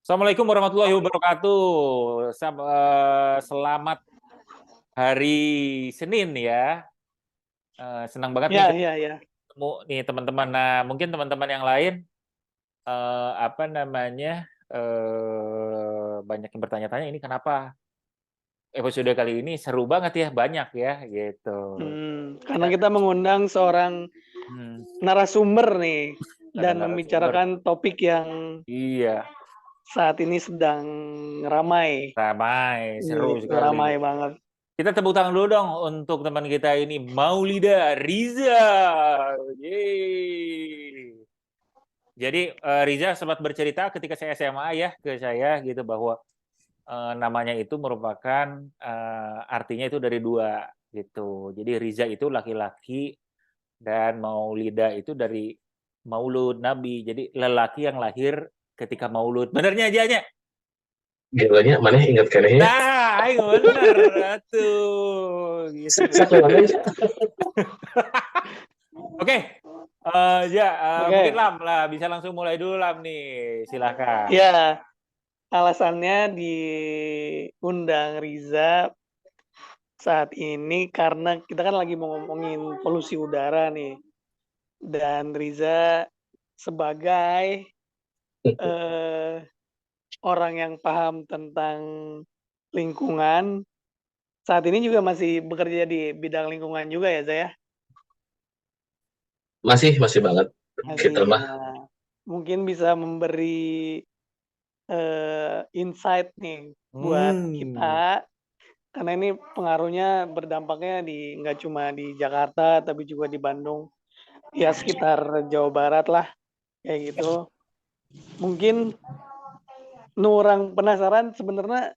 Assalamualaikum warahmatullahi wabarakatuh. Selamat hari Senin ya. Senang banget nih Ya. ketemu nih teman-teman. Nah, mungkin teman-teman yang lain banyak yang bertanya-tanya ini kenapa episode kali ini seru banget ya, banyak ya gitu. Karena kita mengundang seorang Hmm, narasumber nih ada dan narasumber. membicarakan topik yang Iya, saat ini sedang ramai. ramai, seru Gitu, sekali. ramai banget. Kita tepuk tangan dulu dong untuk teman kita ini, Maulida Riza. Yeay. Jadi Riza sempat bercerita ketika saya SMA ya ke saya gitu bahwa namanya itu merupakan artinya itu dari dua gitu. Jadi Riza itu laki-laki dan Maulida itu dari Maulud Nabi. Jadi lelaki yang lahir ketika Maulud. Benernya aja. Gilanya, mana ingat kan ya? Nah, ayo bener tuh. Gitu. Satu lagi. Oke, mungkin Lam lah bisa langsung mulai dulu Lam nih, silakan. Ya, alasannya diundang Riza saat ini karena kita kan lagi mau ngomongin polusi udara nih. Dan Riza sebagai orang yang paham tentang lingkungan, saat ini juga masih bekerja di bidang lingkungan juga ya, Zaya? Masih banget. Kita mah. Mungkin bisa memberi insight nih buat kita, karena ini pengaruhnya berdampaknya nggak cuma di Jakarta, tapi juga di Bandung, ya sekitar Jawa Barat lah, kayak gitu. Mungkin orang penasaran sebenarnya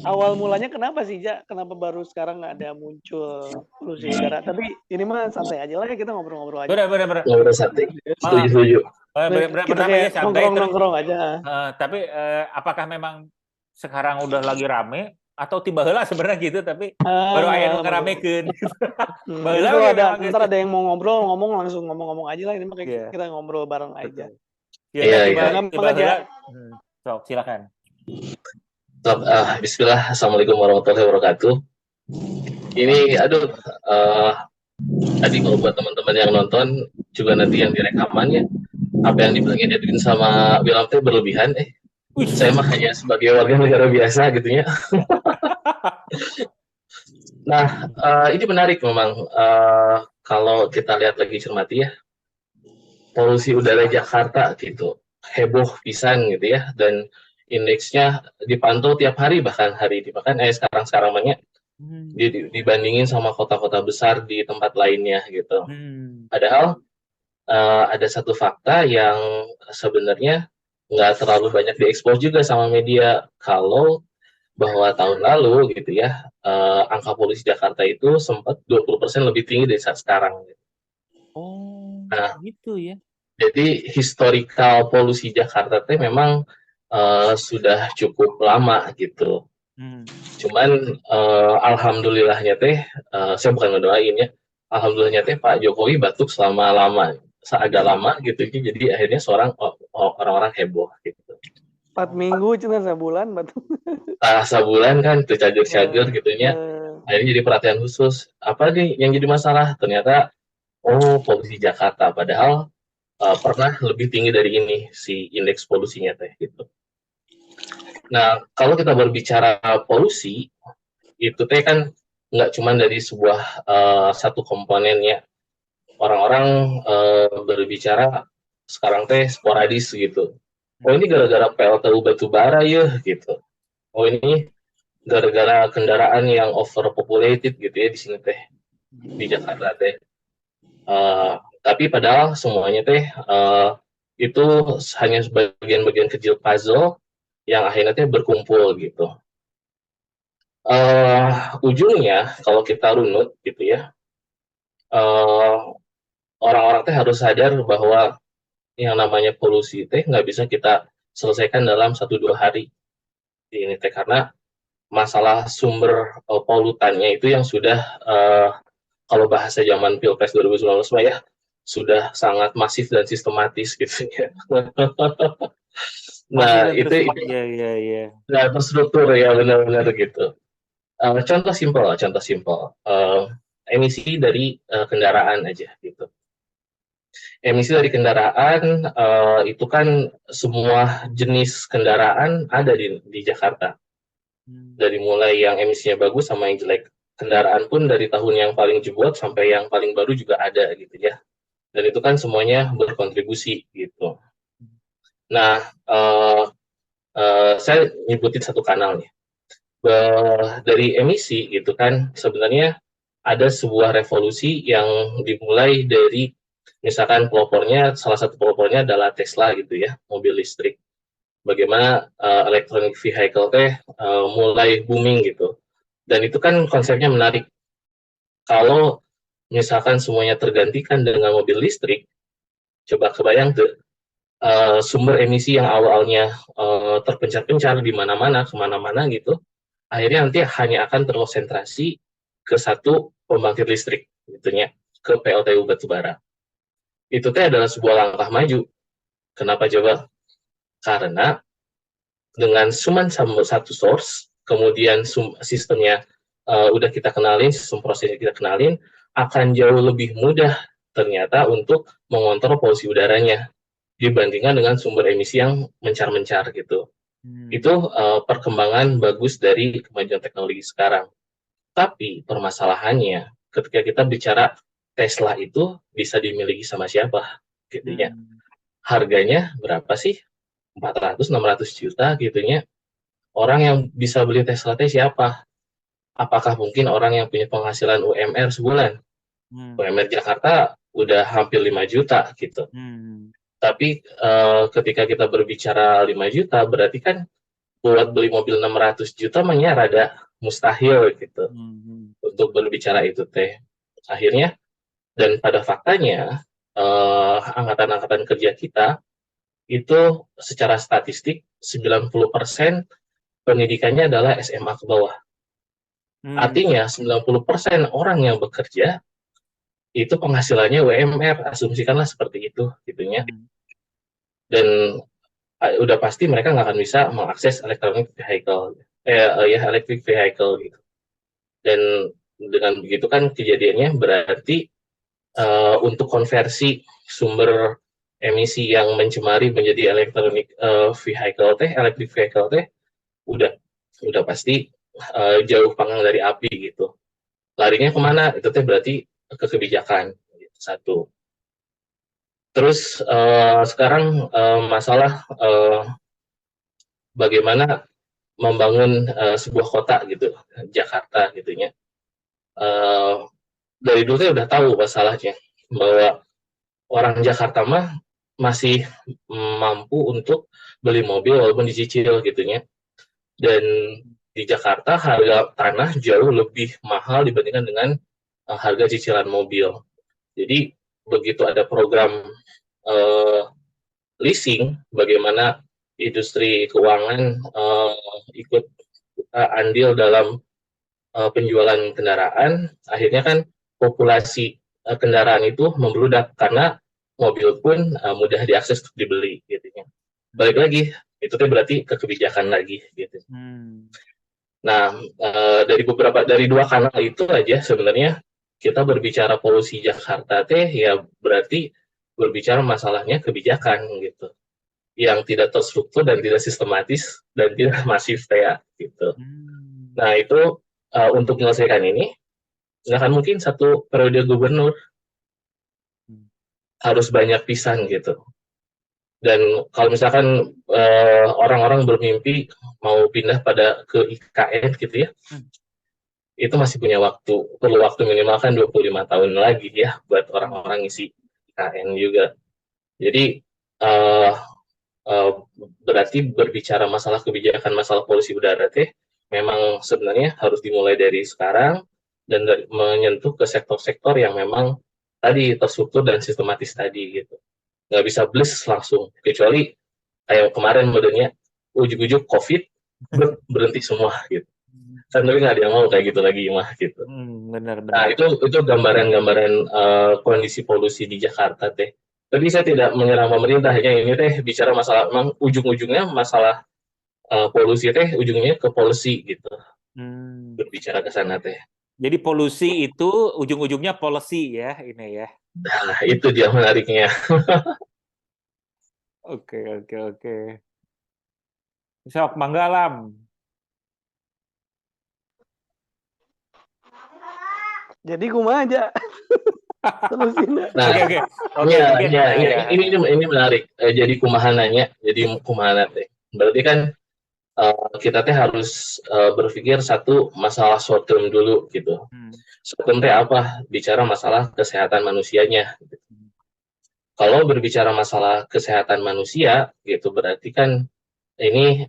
awal mulanya kenapa sih, Ja? Kenapa baru sekarang ada muncul polusi udara? Tapi ini mah santai aja lah ya, kita ngobrol-ngobrol aja. Bener. Ngobrol santai. Setuju. Kita kayak nongkrong-nongkrong aja. Tapi apakah memang sekarang udah lagi rame atau tiba heula sebenarnya gitu, tapi baru aya nu ngaramekeun. Kalau ntar ada yang mau ngobrol, langsung ngomong aja lah. Ini mah kita ngobrol bareng aja. Iya. Tiba heula. Sok, silakan. Bismillah, Assalamualaikum warahmatullahi wabarakatuh. Ini, tadi kalau buat teman-teman yang nonton, juga nanti yang direkamannya, apa yang dibilangin Edwin sama Wilam teh berlebihan, saya mah hanya sebagai warga negara biasa gitu ya. Nah, ini menarik memang, kalau kita lihat lagi cermati ya, polusi udara Jakarta gitu, heboh pisan gitu ya, dan indeksnya dipantau tiap hari, bahkan hari ini, bahkan sekarang banyak dibandingin sama kota-kota besar di tempat lainnya gitu. Padahal ada satu fakta yang sebenarnya nggak terlalu banyak diekspos juga sama media, kalau bahwa tahun lalu gitu ya, angka polusi Jakarta itu sempat 20% lebih tinggi dari saat sekarang. Nah, gitu ya. Jadi historical polusi Jakarta teh memang sudah cukup lama gitu. Cuman alhamdulillahnya teh, saya bukan ngedoain ya, alhamdulillahnya teh Pak Jokowi batuk selama lama, agak lama gitu, jadi akhirnya orang-orang heboh gitu. 4 minggu cina sebulan batuk. Sebulan kan tuh cager gitunya, akhirnya jadi perhatian khusus. Apa nih yang jadi masalah? Ternyata polusi Jakarta, padahal pernah lebih tinggi dari ini si indeks polusinya teh gitu. Nah, kalau kita berbicara polusi, itu teh kan nggak cuma dari sebuah satu komponennya. Orang-orang berbicara sekarang teh sporadis gitu. Ini gara-gara PLTU batubara ya gitu. Ini gara-gara kendaraan yang overpopulated gitu ya di sini teh, di Jakarta teh. Tapi padahal semuanya teh itu hanya bagian-bagian kecil puzzle yang akhirnya berkumpul gitu. Ujungnya kalau kita runut gitu ya, orang-orang teh harus sadar bahwa yang namanya polusi teh nggak bisa kita selesaikan dalam 1-2 hari ini teh, karena masalah sumber polutannya itu yang sudah kalau bahasa zaman Pilpres 2019 ya sudah sangat masif dan sistematis gitu ya. Masih Nah, belum itu terstruktur. Iya. nggak terstruktur ya, benar-benar gitu. Contoh simpel. Emisi dari kendaraan aja gitu. Emisi dari kendaraan itu kan semua jenis kendaraan ada di Jakarta. Dari mulai yang emisinya bagus sama yang jelek. Kendaraan pun dari tahun yang paling jebot sampai yang paling baru juga ada gitu ya. Dan itu kan semuanya berkontribusi gitu. Nah, saya nyebutin satu kanal nih. Dari emisi gitu kan, sebenarnya ada sebuah revolusi yang dimulai dari misalkan salah satu pelopornya adalah Tesla gitu ya, mobil listrik. Bagaimana electronic vehicle mulai booming gitu. Dan itu kan konsepnya menarik. Kalau misalkan semuanya tergantikan dengan mobil listrik, coba kebayang tuh sumber emisi yang awalnya terpencar-pencar di mana-mana, kemana-mana gitu, akhirnya nanti hanya akan terkonsentrasi ke satu pembangkit listrik, gitu ya, ke PLTU batubara. Itu adalah sebuah langkah maju. Kenapa coba? Karena dengan cuma satu source, kemudian sistemnya udah kita kenalin, sistem prosesnya kita kenalin, akan jauh lebih mudah ternyata untuk mengontrol polusi udaranya dibandingkan dengan sumber emisi yang mencar-mencar gitu. Itu perkembangan bagus dari kemajuan teknologi sekarang. Tapi permasalahannya ketika kita bicara Tesla itu bisa dimiliki sama siapa gitu ya. Harganya berapa sih? 400-600 juta gitu ya. Orang yang bisa beli Tesla siapa? Apakah mungkin orang yang punya penghasilan UMR sebulan? UMR Jakarta udah hampir 5 juta gitu. Tapi ketika kita berbicara 5 juta, berarti kan buat beli mobil 600 juta mainnya rada mustahil gitu. Untuk berbicara itu teh. Akhirnya, dan pada faktanya, angkatan-angkatan kerja kita, itu secara statistik 90% pendidikannya adalah SMA ke bawah. Artinya 90% orang yang bekerja itu penghasilannya UMR, asumsikanlah seperti itu gitunya. Dan udah pasti mereka nggak akan bisa mengakses electric vehicle gitu. Dan dengan begitu kan kejadiannya berarti untuk konversi sumber emisi yang mencemari menjadi electric vehicle udah pasti jauh panggang dari api gitu. Larinya kemana? Itu berarti ke kebijakan gitu, satu. Terus sekarang masalah bagaimana membangun sebuah kota gitu, Jakarta gitunya. Dari dulu saya udah tahu masalahnya bahwa orang Jakarta mah masih mampu untuk beli mobil walaupun dicicil gitunya. Dan di Jakarta harga tanah jauh lebih mahal dibandingkan dengan harga cicilan mobil. Jadi begitu ada program leasing, bagaimana industri keuangan ikut andil dalam penjualan kendaraan, akhirnya kan populasi kendaraan itu membludak karena mobil pun mudah diakses untuk dibeli gitu ya. Balik lagi, itu berarti ke kebijakan lagi gitu. Nah, dari dua kanal itu aja sebenarnya kita berbicara polusi Jakarta ya berarti berbicara masalahnya kebijakan gitu. Yang tidak terstruktur dan tidak sistematis dan tidak masif ya gitu. Nah, itu untuk menyelesaikan ini nggak akan mungkin satu periode gubernur, harus banyak pisan gitu. Dan kalau misalkan orang-orang bermimpi mau pindah ke IKN gitu ya, itu masih perlu waktu minimal kan 25 tahun lagi ya buat orang-orang isi IKN juga. Jadi berarti berbicara masalah kebijakan, masalah polusi udara memang sebenarnya harus dimulai dari sekarang dan menyentuh ke sektor-sektor yang memang tadi terstruktur dan sistematis tadi gitu. Nggak bisa bless langsung, kecuali kayak kemarin modelnya ujuk-ujuk COVID berhenti semua gitu. Kan tapi nggak ada yang mau kayak gitu lagi mah gitu. Benar. Nah itu gambaran kondisi polusi di Jakarta Tapi saya tidak menyerang pemerintah, hanya ini teh bicara masalah, memang ujung-ujungnya masalah polusi teh ujungnya ke policy gitu. Berbicara ke sana teh. Jadi polusi itu ujung-ujungnya policy ya, ini ya. Nah, itu dia menariknya. Oke. Sok, mangga Lam. Jadi kumaha aja. Solusinya. Nah, Oke, mungkin. ini menarik. Jadi kumaha nanya, jadi kumaha teh. Berarti kan kita teh harus berpikir satu masalah short term dulu gitu. Short term teh apa? Bicara masalah kesehatan manusianya. Gitu. Kalau berbicara masalah kesehatan manusia, gitu berarti kan ini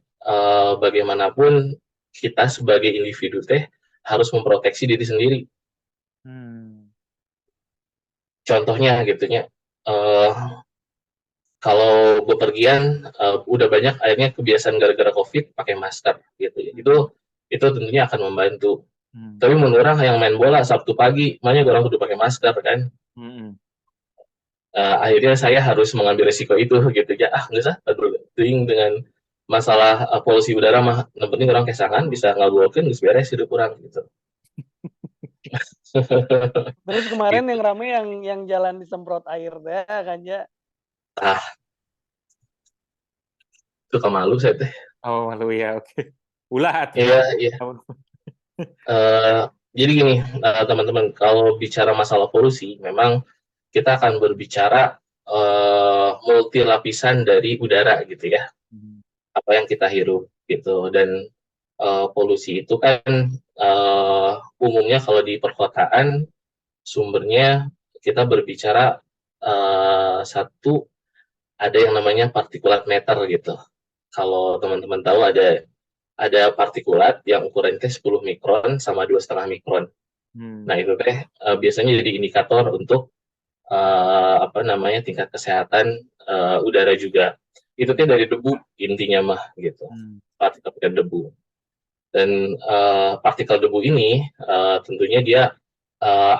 bagaimanapun kita sebagai individu teh harus memproteksi diri sendiri. Contohnya gitunya, kalau bepergian udah banyak akhirnya kebiasaan gara-gara COVID pakai masker gitu. Itu tentunya akan membantu. Tapi menurut orang yang main bola Sabtu pagi, makanya orang kudu pakai masker kan. Akhirnya saya harus mengambil resiko itu gitu ya. Nggak usah peduli dengan masalah polusi udara mah. Yang penting orang kesangan bisa ngaluakeun geus beres hidup orang gitu. Terus kemarin gitu. yang rame yang jalan disemprot air deh kan ya. Suka malu saya teh. Oh, malu ya, oke. Ulah. Iya. Jadi gini, teman-teman, kalau bicara masalah polusi, memang kita akan berbicara multi lapisan dari udara gitu ya. Apa yang kita hirup gitu. Dan polusi itu kan umumnya kalau di perkotaan sumbernya kita berbicara satu, ada yang namanya partikulat meter gitu. Kalau teman-teman tahu ada partikulat yang ukurannya 10 mikron sama 2,5 mikron. Nah itu teh biasanya jadi indikator untuk tingkat kesehatan udara juga. Itu teh dari debu intinya mah gitu. Partikel debu. Dan partikel debu ini tentunya dia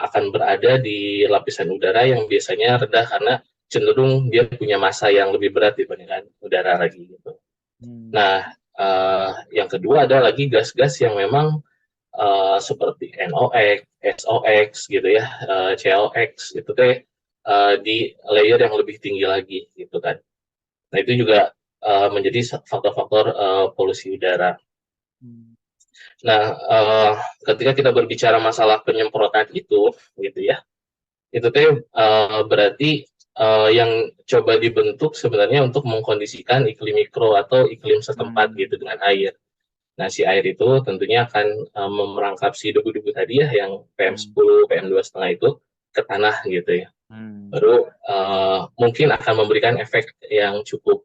akan berada di lapisan udara yang biasanya rendah karena cenderung dia punya massa yang lebih berat dibandingkan udara lagi gitu. Nah, yang kedua ada lagi gas-gas yang memang seperti NOx, SOx gitu ya, COx itu teh di layer yang lebih tinggi lagi gitu kan. Nah itu juga menjadi faktor-faktor polusi udara. Nah, ketika kita berbicara masalah penyemprotan itu, gitu ya, itu teh berarti yang coba dibentuk sebenarnya untuk mengkondisikan iklim mikro atau iklim setempat gitu dengan air. Nah, si air itu tentunya akan memerangkap si debu-debu tadi ya, yang PM10, PM2,5 itu ke tanah gitu ya. Baru mungkin akan memberikan efek yang cukup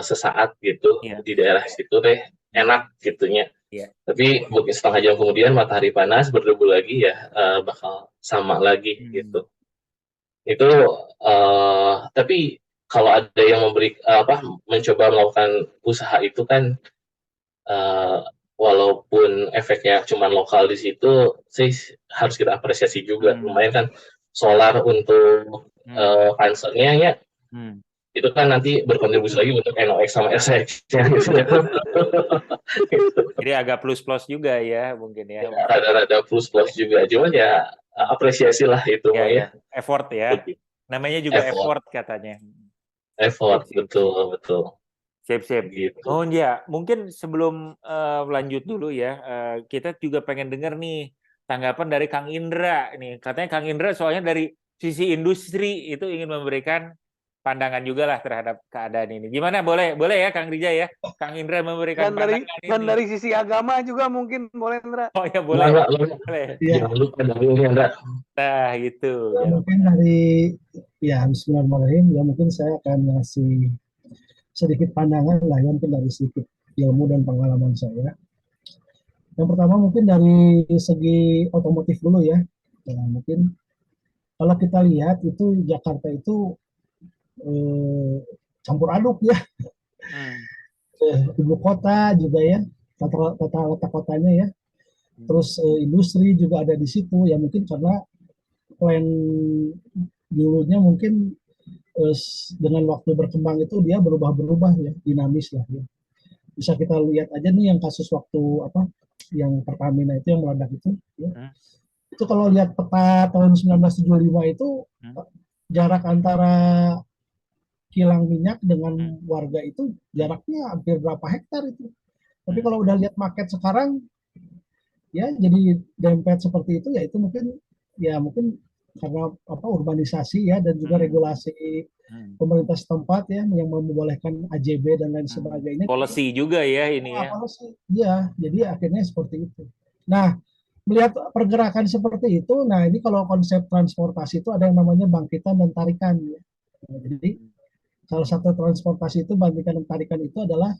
sesaat gitu di daerah situ teh enak gitunya. Tapi mungkin setengah jam kemudian matahari panas berdebu lagi ya bakal sama lagi gitu. Itu tapi kalau ada yang mencoba melakukan usaha itu kan walaupun efeknya cuma lokal di situ sih harus kita apresiasi juga. Lumayan kan solar untuk panselnya ya. Itu kan nanti berkontribusi lagi untuk NOx sama SX-nya gitu ya. Jadi agak plus-plus juga ya mungkin ya. Rada-rada plus-plus juga, cuman ya apresiasi lah itu ya. Effort ya. Namanya juga effort katanya. Effort, betul. Sip. Gitu. Oh ya, mungkin sebelum lanjut dulu ya, kita juga pengen dengar nih tanggapan dari Kang Indra nih. Katanya Kang Indra soalnya dari sisi industri itu ingin memberikan pandangan juga lah terhadap keadaan ini. Gimana? Boleh ya Kang Rija ya? Kang Indra memberikan pandangan ini. Dan dari sisi agama juga mungkin boleh, Indra. Oh ya boleh. Jangan lupa dalilnya, Indra. Nah itu. Ya, mungkin dari Bismillahirrahmanirrahim ya, mungkin saya akan ngasih sedikit pandangan lah ya, mungkin dari sedikit ilmu dan pengalaman saya. Yang pertama mungkin dari segi otomotif dulu ya. Nah, mungkin kalau kita lihat itu Jakarta itu campur aduk ya. Ibu kota juga ya, tata letak kotanya ya. Terus industri juga ada di situ ya, mungkin karena plan dulunya mungkin dengan waktu berkembang itu dia berubah-berubah ya, dinamis lah ya. Bisa kita lihat aja nih yang kasus waktu apa yang Pertamina itu yang meledak itu ya. Itu kalau lihat peta tahun 1975 itu jarak antara kilang minyak dengan warga itu jaraknya hampir berapa hektar itu. Tapi kalau udah lihat market sekarang ya jadi dempet seperti itu ya itu mungkin karena apa urbanisasi ya dan juga regulasi pemerintah setempat ya yang membolehkan AJB dan lain sebagainya. Policy juga ya ini ya. Policy, ya, jadi akhirnya seperti itu. Nah, melihat pergerakan seperti itu, nah ini kalau konsep transportasi itu ada yang namanya bangkitan dan tarikan. Ya. Nah, jadi salah satu transportasi itu bangkitan dan tarikan itu adalah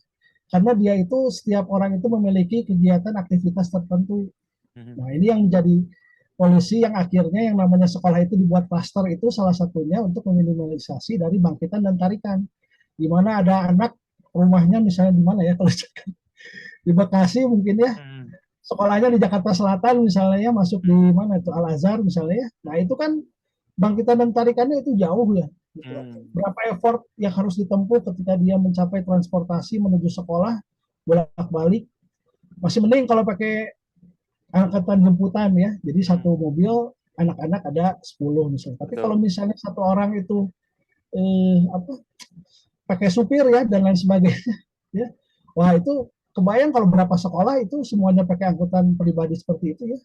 karena dia itu setiap orang itu memiliki kegiatan aktivitas tertentu. Nah ini yang menjadi polisi yang akhirnya yang namanya sekolah itu dibuat klaster itu salah satunya untuk meminimalisasi dari bangkitan dan tarikan. Di mana ada anak rumahnya misalnya di mana ya kalau di Bekasi mungkin ya sekolahnya di Jakarta Selatan misalnya ya masuk di mana itu Al Azhar misalnya ya. Nah itu kan bangkitan dan tarikannya itu jauh ya. Berapa effort yang harus ditempuh ketika dia mencapai transportasi menuju sekolah bolak-balik. Masih mending kalau pakai angkatan jemputan ya. Jadi satu mobil anak-anak ada 10 misalnya. Tapi kalau misalnya satu orang itu pakai supir ya dan lain sebagainya ya. Wah, itu kebayang kalau berapa sekolah itu semuanya pakai angkutan pribadi seperti itu ya.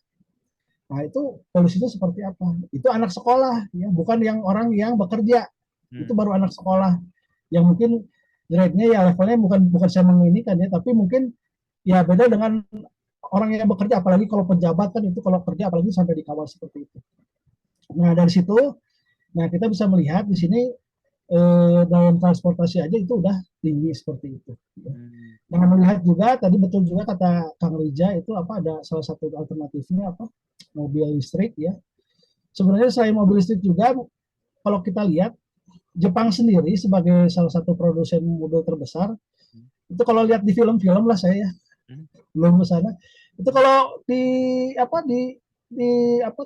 Nah, itu polusinya seperti apa? Itu anak sekolah ya, bukan yang orang yang bekerja. Itu baru anak sekolah yang mungkin grade-nya ya levelnya bukan saya menginikan ya, tapi mungkin ya beda dengan orang yang bekerja, apalagi kalau pejabat kan itu kalau kerja apalagi sampai dikawal seperti itu. Nah dari situ, nah kita bisa melihat di sini dalam transportasi aja itu udah tinggi seperti itu. Nah melihat juga tadi betul juga kata Kang Rija itu apa ada salah satu alternatifnya apa mobil listrik ya. Sebenarnya selain mobil listrik juga kalau kita lihat Jepang sendiri sebagai salah satu produsen mobil terbesar itu kalau lihat di film-film lah saya belum ke sana itu kalau di apa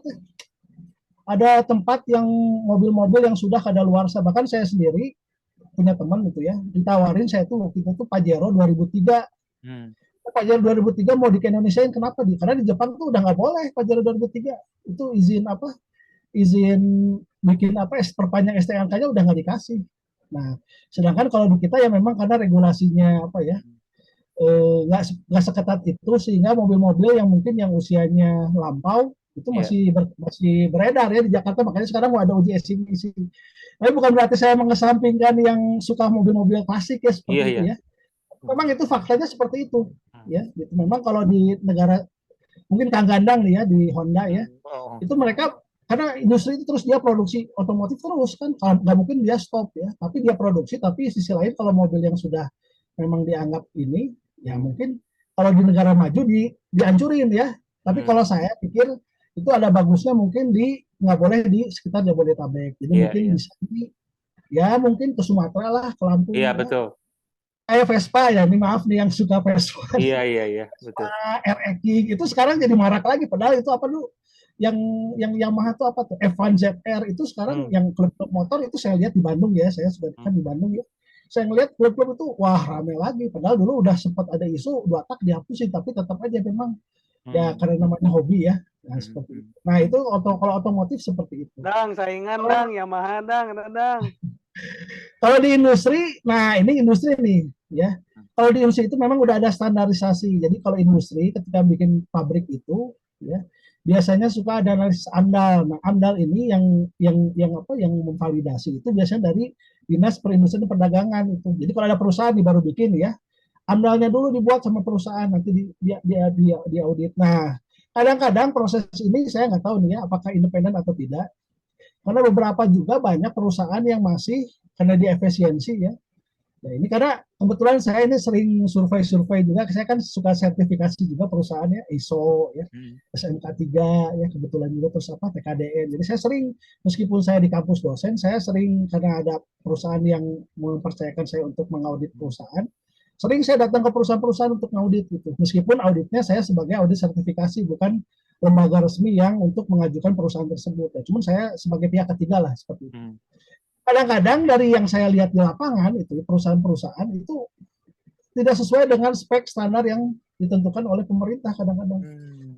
tuh ada tempat yang mobil-mobil yang sudah kadaluarsa bahkan saya sendiri punya teman gitu ya ditawarin saya tuh waktu itu Pajero 2003 Pajero 2003 mau di Indonesia kenapa karena di Jepang tuh udah nggak boleh Pajero 2003 itu izin bikin perpanjang STNK-nya udah nggak dikasih. Nah, sedangkan kalau di kita ya memang karena regulasinya apa ya nggak seketat itu sehingga mobil-mobil yang mungkin yang usianya lampau itu masih beredar ya di Jakarta makanya sekarang mau ada uji emisi. Tapi bukan berarti saya mengesampingkan yang suka mobil-mobil klasik ya seperti itu ya. Memang itu faktanya seperti itu ya. Gitu. Memang kalau di negara mungkin Kang Gandang nih ya di Honda ya itu mereka karena industri itu terus dia produksi otomotif terus kan nggak mungkin dia stop ya tapi dia produksi tapi sisi lain kalau mobil yang sudah memang dianggap ini ya mungkin kalau di negara maju dihancurin ya tapi kalau saya pikir itu ada bagusnya mungkin nggak boleh di sekitar Jabodetabek jadi mungkin bisa ya mungkin ke Sumatera lah ke Lampung betul kayak Vespa ya ini maaf nih yang suka Vespa iya betul RX itu sekarang jadi marak lagi padahal itu apa dulu yang Yamaha itu apa tuh F1 ZR itu sekarang yang klub-klub motor itu saya lihat di Bandung ya saya sudah kan di Bandung ya saya ngelihat klub-klub itu wah rame lagi padahal dulu udah sempat ada isu 2 tak dihapusin tapi tetap aja memang ya karena namanya hobi ya nah, seperti itu. Nah itu kalau otomotif seperti itu saingan Yamaha kalau di industri nah ini industri nih ya kalau di industri itu memang udah ada standarisasi jadi kalau industri ketika bikin pabrik itu ya biasanya suka ada analisis AMDAL. Nah, AMDAL ini yang memvalidasi itu biasanya dari Dinas Perindustrian dan Perdagangan itu. Jadi kalau ada perusahaan baru bikin ya, AMDAL-nya dulu dibuat sama perusahaan nanti dia audit. Nah, kadang-kadang proses ini saya nggak tahu nih ya apakah independen atau tidak. Karena beberapa juga banyak perusahaan yang masih karena di efisiensi ya. Nah, ini karena kebetulan saya ini sering survei juga, saya kan suka sertifikasi juga perusahaannya ISO ya, SMK 3 ya kebetulan juga terus TKDN. Jadi saya sering meskipun saya di kampus dosen, saya sering karena ada perusahaan yang mempercayakan saya untuk mengaudit perusahaan, sering saya datang ke perusahaan-perusahaan untuk mengaudit gitu. Meskipun auditnya saya sebagai audit sertifikasi bukan lembaga resmi yang untuk mengajukan perusahaan tersebut. Ya, cuman saya sebagai pihak ketiga lah seperti itu. kadang-kadang dari yang saya lihat di lapangan itu perusahaan-perusahaan itu tidak sesuai dengan spek standar yang ditentukan oleh pemerintah kadang-kadang.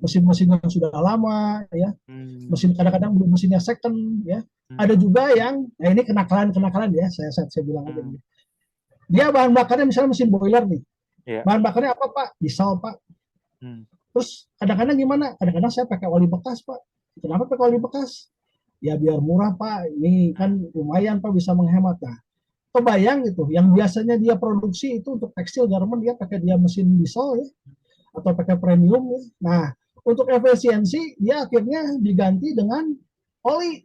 Mesin-mesin yang sudah lama ya, mesin kadang-kadang belum mesinnya second ya. Ada juga yang ini kenakalan ya, saya bilang aja. Dia bahan bakarnya misalnya mesin boiler nih. Bahan bakarnya apa Pak? Diesel Pak. Terus kadang-kadang gimana? Kadang-kadang saya pakai oli bekas Pak. Kenapa pakai oli bekas? Ya biar murah Pak. Ini kan lumayan Pak, bisa menghemat. Nah, kebayang gitu, yang biasanya dia produksi itu untuk tekstil garment dia pakai dia mesin diesel ya, atau pakai premium ya. Nah, untuk efisiensi dia akhirnya diganti dengan oli.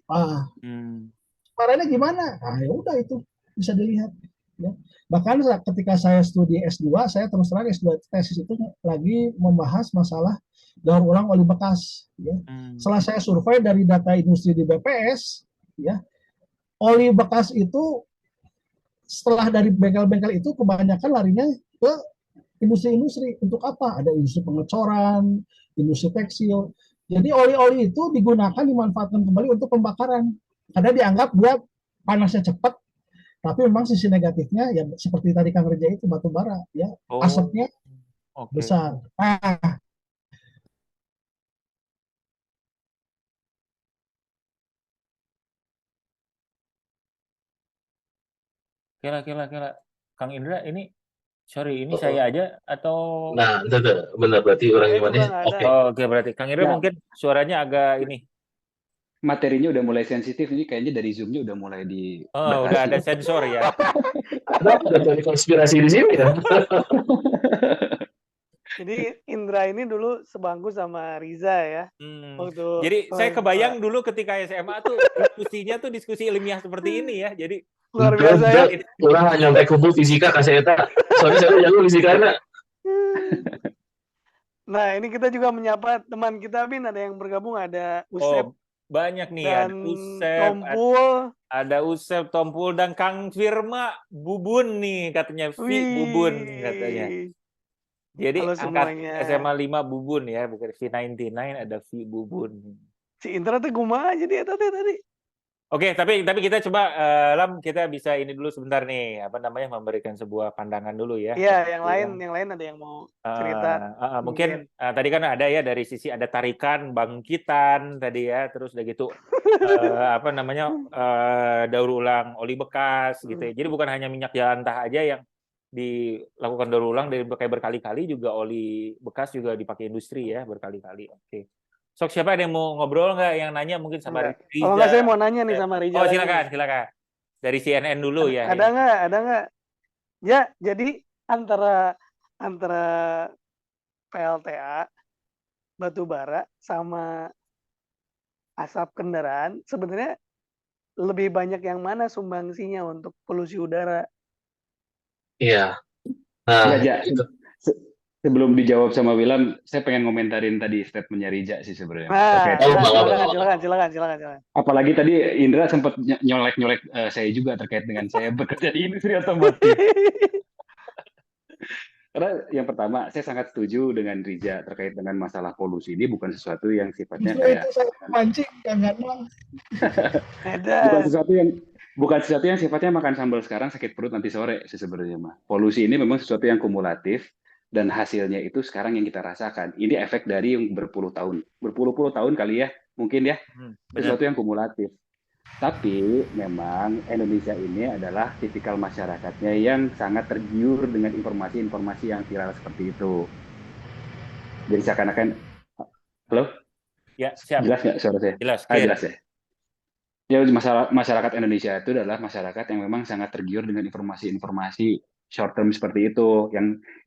Caranya gimana? Nah, ya udah itu bisa dilihat. Ya. Bahkan ketika saya studi S2, saya terus terang S2 tesis itu lagi membahas masalah daur ulang oli bekas. Ya. Setelah saya survei dari data industri di BPS, ya, oli bekas itu setelah dari bengkel-bengkel itu kebanyakan larinya ke industri-industri. Untuk apa? Ada industri pengecoran, industri tekstil. Jadi oli-oli itu digunakan, dimanfaatkan kembali untuk pembakaran. Karena dianggap dia panasnya cepat, tapi memang sisi negatifnya ya seperti tadi Kang Reja itu batu bara ya, asapnya besar. Nah, Kira. Kang Indra ini, sorry, ini saya aja atau? Nah, itu benar berarti orang gimana? Oke, berarti Kang Indra mungkin suaranya agak ini. Materinya udah mulai sensitif, ini kayaknya dari Zoom-nya udah mulai udah ada sensor ya. Ada dari konspirasi di sini ya. Jadi Indra ini dulu sebangku sama Riza ya. Jadi saya kebayang dulu ketika SMA tuh diskusinya tuh diskusi ilmiah seperti ini ya. Jadi luar biasa ya. Orang hanya sampai kumpul fisika kasih eta. Soalnya saya jago fisikanya. Nah, ini kita juga menyapa teman kita, Bin. Ada yang bergabung, ada Usep. Banyak nih, dan ada Usep, Tompul. Ada Usep, Tompul, dan Kang Firma Bubun nih katanya. Bubun katanya. Jadi angkat SMA 5 Bubun ya, bukan V99, ada V Bubun. Si Indra tuh guma aja dia tadi. Oke, tapi kita coba Lam, kita bisa ini dulu sebentar nih, apa namanya, memberikan sebuah pandangan dulu ya. Iya, yang lain ada yang mau cerita. Mungkin tadi kan ada ya dari sisi ada tarikan, bangkitan tadi ya, terus udah gitu apa namanya daur ulang oli bekas gitu ya. Jadi bukan hanya minyak jelantah aja yang dilakukan daur ulang, dari berkali-kali juga oli bekas juga dipakai industri ya berkali-kali. Oke. Sok, siapa ada yang mau ngobrol nggak, yang nanya mungkin sama Riza? Kalau nggak, saya mau nanya nih sama Riza. Oh, silakan. Dari CNN dulu ya. Ada nggak? Ya, jadi antara PLTA, batu bara, sama asap kendaraan, sebenarnya lebih banyak yang mana sumbangsinya untuk polusi udara? Iya. Nah, itu. Sebelum dijawab sama Wilam, saya pengen ngomentarin tadi statementnya Riza sih sebenarnya. Silakan. Apalagi tadi Indra sempat nyolek saya juga terkait dengan saya bekerja di industri otomotif. Karena yang pertama, saya sangat setuju dengan Riza terkait dengan masalah polusi. Ini bukan sesuatu yang sifatnya kayak mancing, bukan sesuatu yang sifatnya makan sambal sekarang sakit perut nanti sore sih sebenarnya mah. Polusi ini memang sesuatu yang kumulatif. Dan hasilnya itu sekarang yang kita rasakan. Ini efek dari yang berpuluh-puluh tahun kali ya, mungkin ya, sesuatu yang kumulatif. Tapi memang Indonesia ini adalah tipikal masyarakatnya yang sangat tergiur dengan informasi-informasi yang viral seperti itu. Jadi seakan-akan, halo? Ya, siap. Jelas nggak suara saya? Jelas ya. Ya, masyarakat Indonesia itu adalah masyarakat yang memang sangat tergiur dengan informasi-informasi short term seperti itu,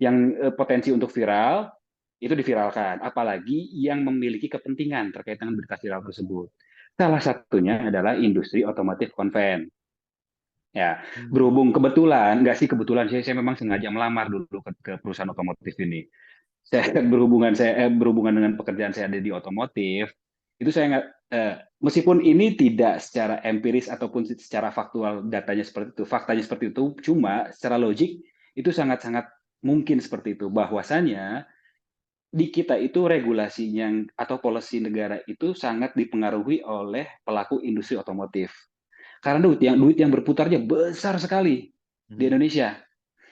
yang potensi untuk viral itu diviralkan, apalagi yang memiliki kepentingan terkait dengan berita viral tersebut. Salah satunya adalah industri otomotif konven. Ya, berhubung kebetulan saya memang sengaja melamar dulu ke perusahaan otomotif ini. Saya berhubungan dengan pekerjaan saya ada di otomotif, itu saya nggak, meskipun ini tidak secara empiris ataupun secara faktual faktanya seperti itu, cuma secara logik itu sangat-sangat mungkin seperti itu, bahwasannya di kita itu regulasinya atau policy negara itu sangat dipengaruhi oleh pelaku industri otomotif. Karena duit yang berputarnya besar sekali di Hmm. Indonesia.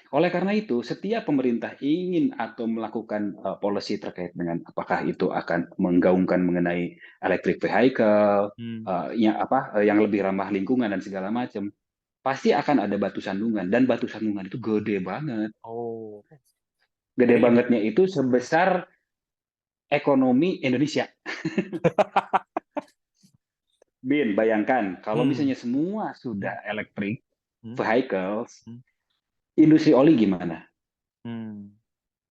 Oleh karena itu, setiap pemerintah ingin atau melakukan policy terkait dengan apakah itu akan menggaungkan mengenai electric vehicle, Hmm. yang lebih ramah lingkungan dan segala macam, pasti akan ada batu sandungan, dan batu sandungan itu gede banget. Oh. Gede Jadi gimana? bangetnya itu sebesar ekonomi Indonesia. Bin, bayangkan kalau Hmm. misalnya semua sudah electric Hmm. vehicles, Hmm. industri oli gimana? Hmm.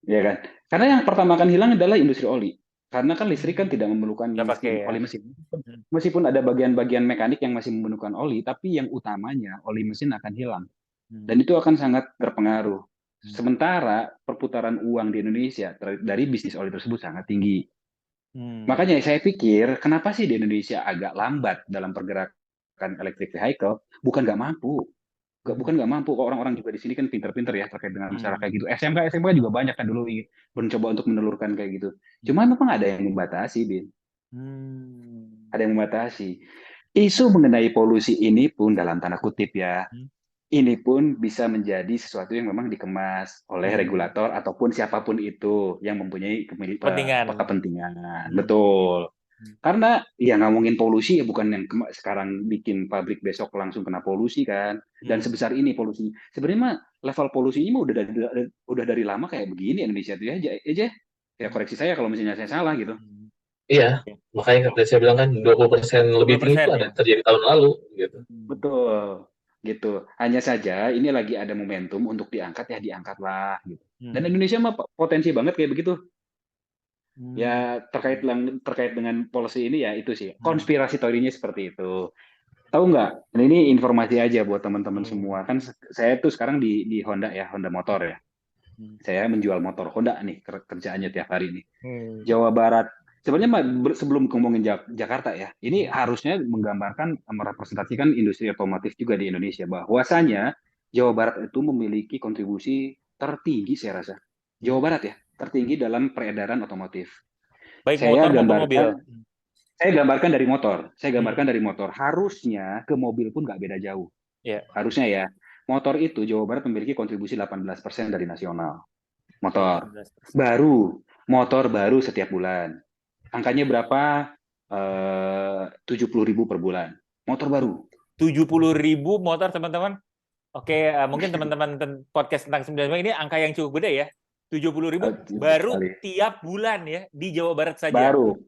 Ya kan? Karena yang pertama akan hilang adalah industri oli. Karena kan listrik kan tidak memerlukan Nggak pakai ya. oli mesin. Hmm. Meskipun ada bagian-bagian mekanik yang masih memerlukan oli, tapi yang utamanya oli mesin akan hilang. Hmm. Dan itu akan sangat berpengaruh. Hmm. Sementara perputaran uang di Indonesia dari bisnis oli tersebut sangat tinggi. Hmm. Makanya saya pikir, kenapa sih di Indonesia agak lambat dalam pergerakan electric vehicle? Bukan nggak mampu. Bukan nggak mampu. Kok orang-orang juga di sini kan pinter-pinter ya terkait dengan masalah kayak gitu. SMK juga banyak kan dulu mencoba untuk menelurkan kayak gitu. Cuman memang ada yang membatasi, Bin. Hmm. Ada yang membatasi. Isu mengenai polusi ini pun dalam tanda kutip ya, Hmm. ini pun bisa menjadi sesuatu yang memang dikemas oleh Hmm. regulator ataupun siapapun itu yang mempunyai Kepentingan. kepentingan. Hmm. Betul. Hmm. Karena ya ngomongin polusi ya bukan yang sekarang bikin pabrik besok langsung kena polusi kan. Dan Hmm. sebesar ini polusi. Sebenarnya mah level polusinya mah udah dari lama kayak begini Indonesia tuh ya. Aja. Ya koreksi saya kalau misalnya saya salah gitu. Hmm. Iya, Oke. makanya tadi saya bilang kan 20% lebih tinggi 20% itu ada ya. terjadi tahun lalu gitu. Hmm. Betul. Gitu. Hanya saja ini lagi ada momentum untuk diangkat ya diangkatlah gitu. Dan Hmm. Indonesia mah potensi banget kayak begitu. Hmm. Ya terkait dengan policy ini ya itu sih. Hmm. Konspirasi teorinya seperti itu. Tahu nggak? Ini informasi aja buat teman-teman Hmm. semua. Kan saya tuh sekarang di Honda ya, Honda motor ya. Hmm. Saya menjual motor Honda nih kerjaannya tiap hari nih. Hmm. Jawa Barat. Sebenarnya sebelum ngomongin Jakarta ya, ini harusnya menggambarkan merepresentasikan industri otomotif juga di Indonesia. Bahwasanya Jawa Barat itu memiliki kontribusi tertinggi saya rasa. Jawa Barat ya, tertinggi dalam peredaran otomotif. Baik Saya motor maupun mobil. gambarkan saya gambarkan dari motor. Saya gambarkan Hmm. dari motor. Harusnya ke mobil pun nggak beda jauh. Ya. Harusnya ya. Motor itu Jawa Barat memiliki kontribusi 18% dari nasional. Motor. 18%. Motor baru setiap bulan. Angkanya berapa? 70.000 per bulan. Motor baru. 70.000 motor, teman-teman. Oke, mungkin teman-teman podcast tentang 99 ini angka yang cukup gede ya. 70.000 baru Sekali. tiap bulan ya di Jawa Barat saja. Baru.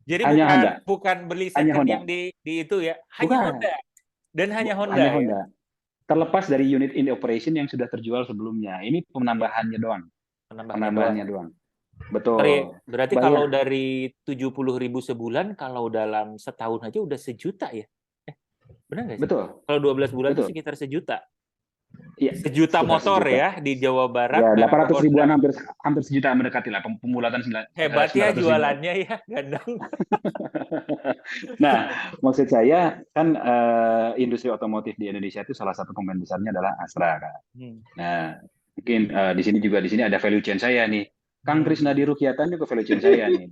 Jadi Hanya Honda. bukan Hanya berlisenkan Honda. yang di itu ya, hanya Bukan. Honda. Dan hanya Honda Hanya ya. Honda. Terlepas dari unit in operation yang sudah terjual sebelumnya. Ini penambahannya doang. Penambahannya doang. Betul. Berarti kalau dari 70.000 sebulan, kalau dalam setahun aja udah sejuta ya? Benar nggak sih? Betul. Kalau 12 bulan itu Betul. sekitar sejuta. Iya. Sejuta motor sejuta. ya di Jawa Barat. Ya, 800 ribuan hampir sejuta mendekati lah pemulatan. Hebat ya 900 jualannya ya, gandang. Nah, maksud saya kan industri otomotif di Indonesia itu salah satu pemain besarnya adalah Astra kan. Nah, mungkin di sini ada value chain saya nih. Kang Krisna di Rukiatan juga value chain saya nih.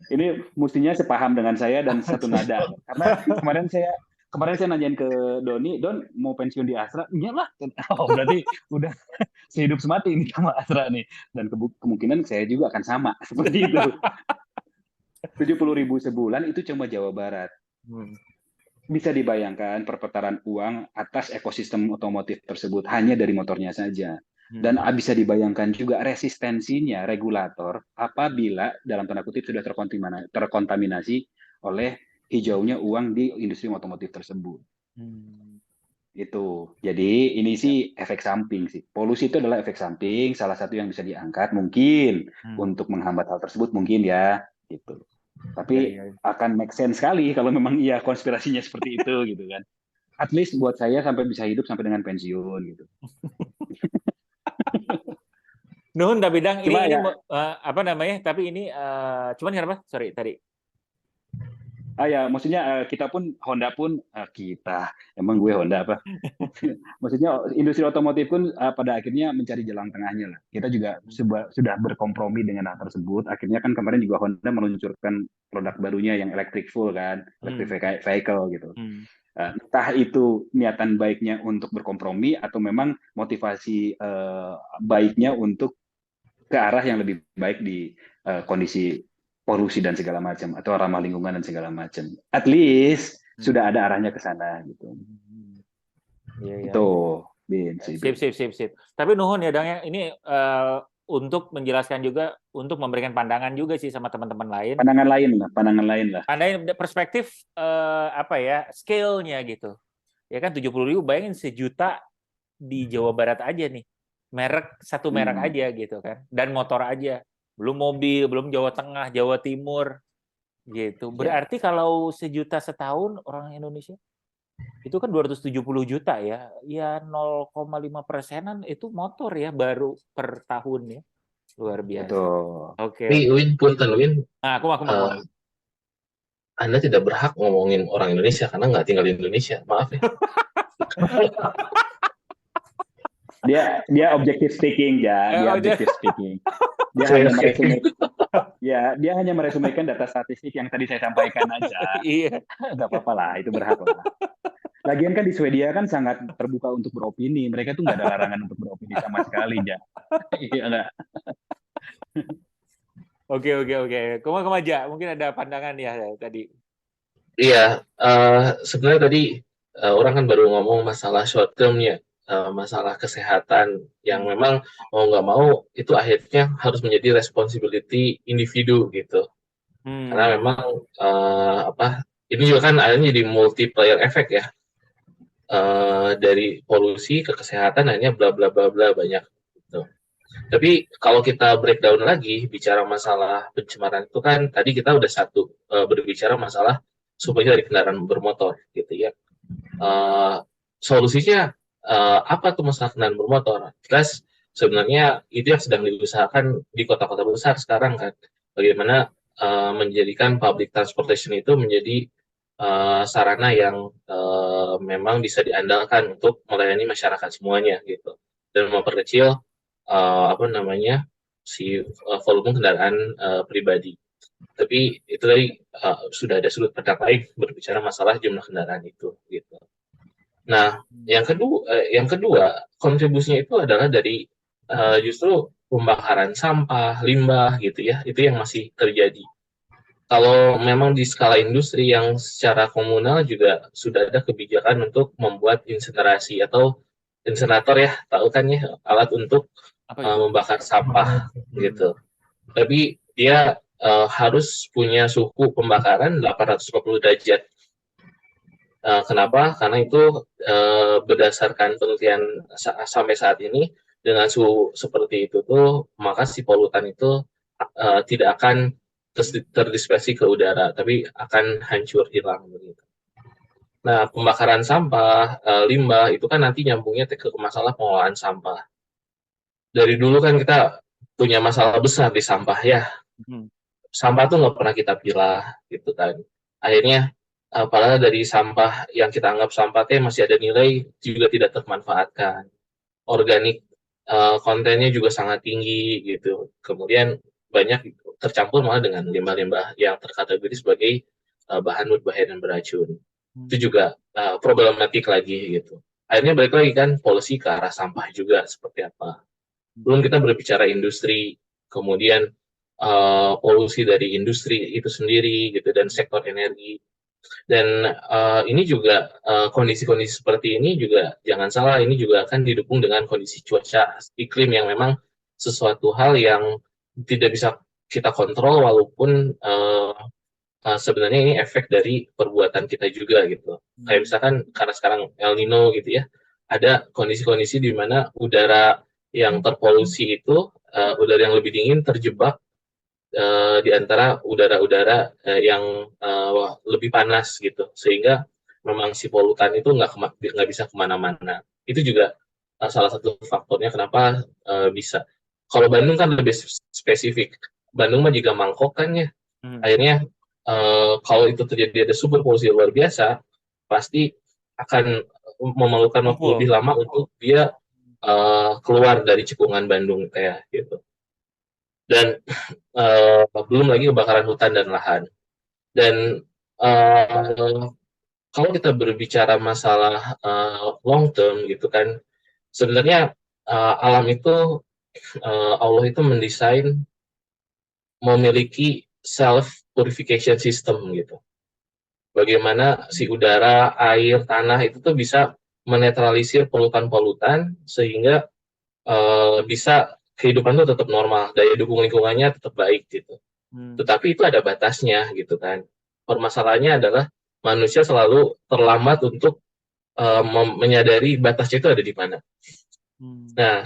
Ini mestinya sepaham dengan saya dan satu nada. Karena kemarin saya nanyain ke Doni, Don mau pensiun di Astra? Iya lah. Oh, berarti udah sehidup semati ini sama Astra nih. Dan kemungkinan saya juga akan sama seperti itu. 70.000 sebulan itu cuma Jawa Barat. Bisa dibayangkan perputaran uang atas ekosistem otomotif tersebut hanya dari motornya saja. Dan bisa dibayangkan juga resistensinya regulator apabila dalam tanda kutip sudah terkontaminasi oleh hijaunya uang di industri otomotif tersebut. Itu. Jadi ini sih efek samping sih. Polusi itu adalah efek samping, salah satu yang bisa diangkat mungkin untuk menghambat hal tersebut mungkin ya, gitu. Tapi akan make sense sekali kalau memang iya konspirasinya seperti itu gitu kan. At least buat saya sampai bisa hidup sampai dengan pensiun gitu. Nuhun tapi Dang, ini ya, apa namanya? Tapi ini cuman kenapa? Sorry tadi. Ya, maksudnya kita pun Honda pun kita, emang gue Honda apa? Maksudnya industri otomotif pun pada akhirnya mencari jalan tengahnya lah. Kita juga sudah berkompromi dengan hal tersebut. Akhirnya kan kemarin juga Honda meluncurkan produk barunya yang electric full kan, electric vehicle gitu. Entah itu niatan baiknya untuk berkompromi atau memang motivasi baiknya untuk ke arah yang lebih baik di kondisi polusi dan segala macam atau ramah lingkungan dan segala macam. At least sudah ada arahnya ke sana gitu. Iya, Itu Bin. Sip. Tapi nuhun ya Dang ya, ini untuk menjelaskan juga, untuk memberikan pandangan juga sih sama teman-teman lain. Pandangan lain lah. Pandangan perspektif apa ya, scale-nya gitu. Ya kan 70.000, bayangin 1 juta di Jawa Barat aja nih. Satu merek aja gitu kan. Dan motor aja. Belum mobil, belum Jawa Tengah, Jawa Timur gitu. Berarti kalau 1 juta setahun orang Indonesia itu kan 270 juta ya. Ya 0,5%-an itu motor ya baru per tahun ya. Luar biasa. Betul. Oke. Win, punten Win. Nah, aku Anda tidak berhak ngomongin orang Indonesia karena nggak tinggal di Indonesia. Maaf ya. Dia objective speaking ya, dia objective speaking. Dia hanya meresumekan data statistik yang tadi saya sampaikan aja. Iya. Nggak apa-apa lah, itu berhak lah. Lagian kan di Swedia kan sangat terbuka untuk beropini. Mereka tuh nggak ada larangan untuk beropini sama sekali, ja. Iya nggak? Oke. Kemana aja? Mungkin ada pandangan ya tadi. Iya, sebenarnya tadi orang kan baru ngomong masalah short term-nya, masalah kesehatan yang memang mau nggak mau itu akhirnya harus menjadi responsibility individu gitu. Karena memang ini juga kan akhirnya jadi multiplier effect ya, dari polusi ke kesehatan hanya bla bla bla bla banyak gitu. Tapi kalau kita breakdown lagi bicara masalah pencemaran itu kan tadi kita udah berbicara masalah sumbernya dari kendaraan bermotor gitu ya. Solusinya apa tuh masalah kendaraan bermotor? Jelas sebenarnya itu yang sedang diusahakan di kota-kota besar sekarang kan. Bagaimana menjadikan public transportation itu menjadi sarana yang memang bisa diandalkan untuk melayani masyarakat semuanya gitu dan memperkecil volume kendaraan pribadi. Tapi itu tadi sudah ada sudut pandang lain berbicara masalah jumlah kendaraan itu gitu. Nah, yang kedua kontribusinya itu adalah dari justru pembakaran sampah, limbah gitu ya. Itu yang masih terjadi. Kalau memang di skala industri yang secara komunal juga sudah ada kebijakan untuk membuat insinerasi atau insinerator ya, tahu kan ya, alat untuk membakar sampah gitu. Tapi dia harus punya suhu pembakaran 850 derajat. Kenapa? Karena itu berdasarkan penelitian sampai saat ini dengan suhu seperti itu tuh maka si polutan itu tidak akan terdispersi ke udara, tapi akan hancur hilang begitu. Nah, pembakaran sampah, limbah itu kan nanti nyambungnya ke masalah pengelolaan sampah. Dari dulu kan kita punya masalah besar di sampah ya. Sampah tuh nggak pernah kita pilah gitu kan. Akhirnya padahal dari sampah yang kita anggap sampah masih ada nilai juga tidak termanfaatkan. Organik kontennya juga sangat tinggi gitu. Kemudian banyak tercampur malah dengan limbah-limbah yang terkategori sebagai bahan berbahaya dan beracun. Itu juga problematik lagi gitu. Akhirnya balik lagi kan polusi ke arah sampah juga seperti apa. Belum kita berbicara industri, kemudian polusi dari industri itu sendiri gitu dan sektor energi. Dan ini juga kondisi-kondisi seperti ini juga jangan salah, ini juga akan didukung dengan kondisi cuaca iklim yang memang sesuatu hal yang tidak bisa kita kontrol walaupun sebenarnya ini efek dari perbuatan kita juga gitu. Kayak misalkan karena sekarang El Nino gitu ya, ada kondisi-kondisi di mana udara yang terpolusi itu udara yang lebih dingin terjebak di antara udara-udara yang lebih panas gitu, sehingga memang si polutan itu nggak bisa kemana-mana. Itu juga salah satu faktornya kenapa bisa. Kalau Bandung kan lebih spesifik. Bandung mah juga mangkok kan ya, akhirnya kalau itu terjadi ada super polusi luar biasa, pasti akan memerlukan waktu Kumpul. lebih lama untuk dia keluar dari cekungan Bandung kayak gitu. Dan belum lagi kebakaran hutan dan lahan. Dan kalau kita berbicara masalah long term gitu kan, sebenarnya alam itu Allah itu mendesain memiliki self purification system gitu. Bagaimana si udara, air, tanah itu tuh bisa menetralisir polutan-polutan sehingga bisa kehidupan tuh tetap normal, daya dukung lingkungannya tetap baik gitu. Tetapi itu ada batasnya gitu kan. Permasalahannya adalah manusia selalu terlambat untuk menyadari batasnya itu ada di mana. Nah,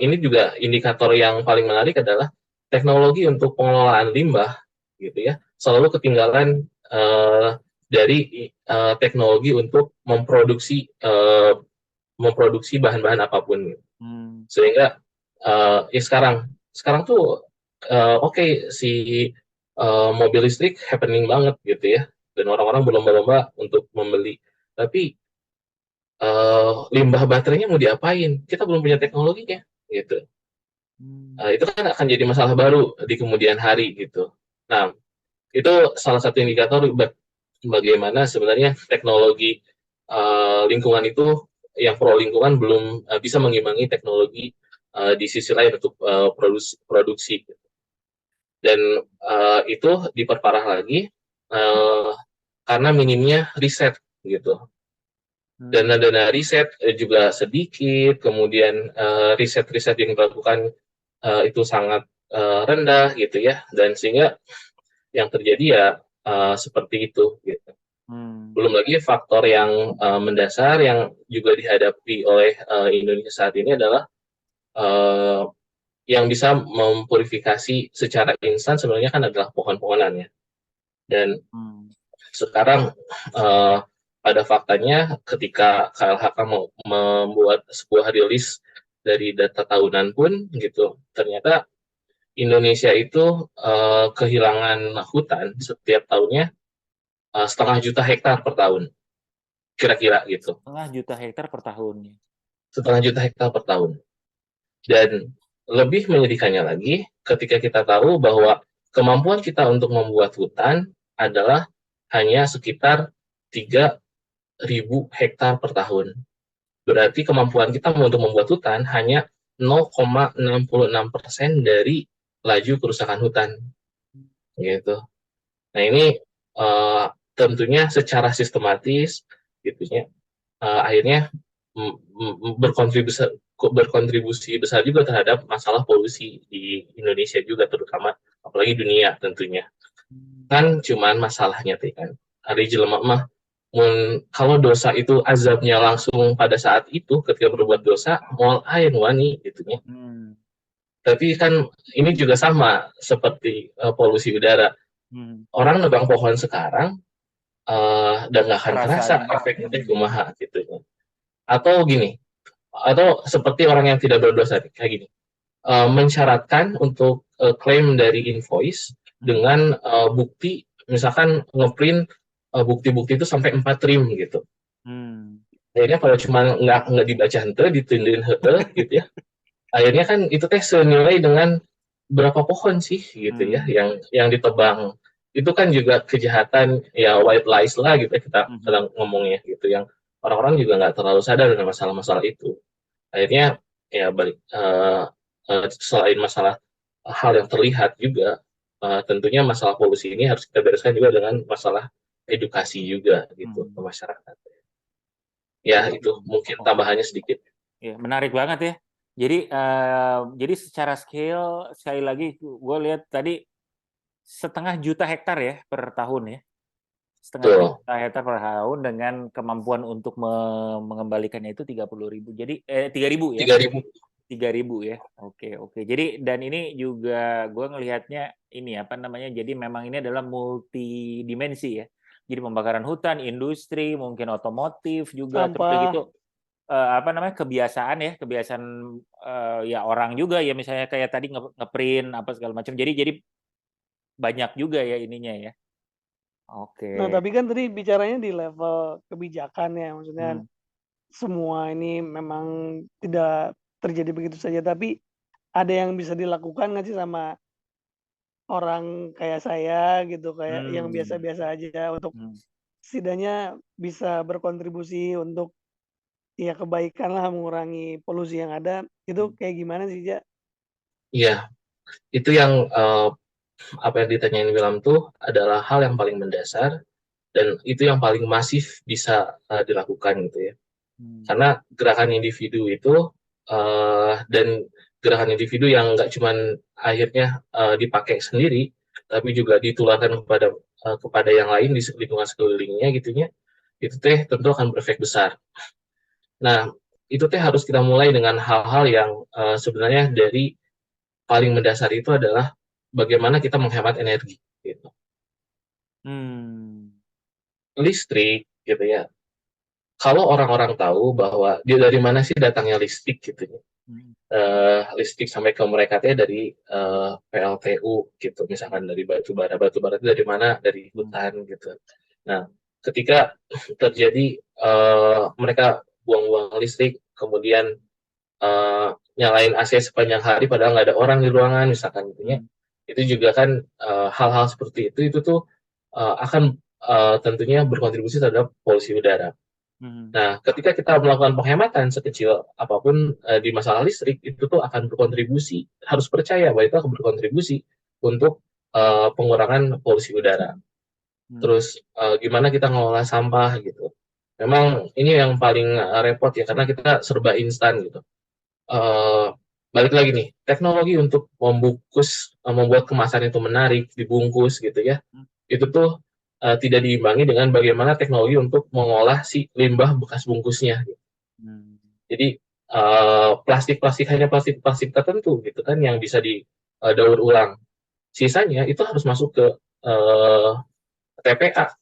ini juga indikator yang paling menarik adalah teknologi untuk pengelolaan limbah, gitu ya, selalu ketinggalan dari teknologi untuk memproduksi bahan-bahan apapun. Gitu. Sehingga ya sekarang tuh oke, si mobil listrik happening banget gitu ya, dan orang-orang berlomba-lomba untuk membeli. Tapi limbah baterainya mau diapain? Kita belum punya teknologinya, gitu. Itu kan akan jadi masalah baru di kemudian hari, gitu. Nah, itu salah satu indikator bagaimana sebenarnya teknologi lingkungan itu yang pro lingkungan belum bisa mengimbangi teknologi di sisi lain untuk produksi. Dan itu diperparah lagi karena minimnya riset, gitu. Dana-dana riset juga sedikit, kemudian riset-riset yang dilakukan itu sangat rendah gitu ya, dan sehingga yang terjadi ya seperti itu gitu. Belum lagi faktor yang mendasar yang juga dihadapi oleh Indonesia saat ini adalah yang bisa mempurifikasi secara instan sebenarnya kan adalah pohon-pohonannya. Dan sekarang pada faktanya ketika KLHK mau membuat sebuah rilis dari data tahunan pun gitu, ternyata Indonesia itu kehilangan hutan setiap tahunnya 0,5 juta hektar per tahun, kira-kira gitu. 0,5 juta hektar per tahunnya. 0,5 juta hektar per tahun. Dan lebih menyedihkannya lagi, ketika kita tahu bahwa kemampuan kita untuk membuat hutan adalah hanya sekitar 3.000 hektar per tahun. Berarti kemampuan kita untuk membuat hutan hanya 0,66% dari laju kerusakan hutan. Gitu. Nah, ini tentunya secara sistematis gitu ya, akhirnya berkontribusi besar juga terhadap masalah polusi di Indonesia juga, terutama apalagi dunia tentunya. Kan cuman masalahnya kan hari jelema mah kalau dosa itu azabnya langsung pada saat itu ketika berbuat dosa moal air wani gitu ya. Tapi kan ini juga sama seperti polusi udara. Orang nebang pohon sekarang dan nggak akan terasa efeknya kumaha gitu ya. Atau gini, atau seperti orang yang tidak berdosa kayak gini, mensyaratkan untuk klaim dari invoice dengan bukti, misalkan ngeprint bukti-bukti itu sampai 4 trim gitu. Akhirnya kalau cuma nggak dibaca hente, ditunduin hente gitu ya, akhirnya kan itu teh senilai dengan berapa pohon sih gitu ya yang ditebang. Itu kan juga kejahatan ya, white lies lah gitu ya, kita sedang ngomongnya gitu, yang orang-orang juga nggak terlalu sadar dengan masalah-masalah itu. Akhirnya ya balik selain masalah hal yang terlihat juga tentunya masalah polusi ini harus kita bereskan juga dengan masalah edukasi juga gitu ke masyarakat. Ya itu mungkin tambahannya sedikit. Ya, menarik banget ya. Jadi secara scale sekali lagi gue lihat tadi 0,5 juta hektar ya per tahun ya. 0,5 juta hektar per tahun dengan kemampuan untuk mengembalikannya itu 30.000. Jadi 3.000 ya. 3.000 ya. Oke. Jadi dan ini juga gue ngelihatnya ini apa namanya? Jadi memang ini adalah multidimensi ya. Jadi pembakaran hutan, industri, mungkin otomotif juga, terus begitu kebiasaan ya orang juga ya, misalnya kayak tadi ngeprint apa segala macam. Jadi banyak juga ya ininya ya. Oke. Nah, tapi kan tadi bicaranya di level kebijakan ya, maksudnya Hmm. semua ini memang tidak terjadi begitu saja, tapi ada yang bisa dilakukan nggak sih sama orang kayak saya gitu, kayak yang Hmm. biasa-biasa aja untuk Hmm. setidaknya bisa berkontribusi untuk ya kebaikan lah, mengurangi polusi yang ada. Itu kayak gimana sih, Ja? Iya, itu yang apa yang ditanyain Wilam tuh adalah hal yang paling mendasar dan itu yang paling masif bisa dilakukan gitu ya. Karena gerakan individu itu dan gerakan individu yang nggak cuman akhirnya dipakai sendiri, tapi juga ditularkan kepada yang lain di lingkungan sekelilingnya gitunya, itu teh tentu akan berefek besar. Nah, itu teh harus kita mulai dengan hal-hal yang sebenarnya dari paling mendasar itu adalah bagaimana kita menghemat energi gitu. Listrik gitu ya. Kalau orang-orang tahu bahwa dia dari mana sih datangnya listrik gitu ya. Listrik sampai ke mereka teh dari PLTU gitu, misalkan dari batu bara itu dari mana, dari hutan gitu. Nah, ketika terjadi mereka buang-buang listrik, kemudian nyalain AC sepanjang hari padahal nggak ada orang di ruangan misalkan gitu ya, itu juga kan hal-hal seperti itu tuh akan tentunya berkontribusi terhadap polusi udara. Nah, ketika kita melakukan penghematan sekecil apapun di masalah listrik, itu tuh akan berkontribusi, harus percaya bahwa itu akan berkontribusi untuk pengurangan polusi udara. Terus gimana kita ngelola sampah gitu. Memang ini yang paling repot ya, karena kita serba instan gitu. Balik lagi nih, teknologi untuk membuat kemasan itu menarik, dibungkus gitu ya, itu tuh tidak diimbangi dengan bagaimana teknologi untuk mengolah si limbah bekas bungkusnya. Jadi plastik-plastik hanya plastik-plastik tertentu gitu kan yang bisa didaur ulang. Sisanya itu harus masuk ke TPA.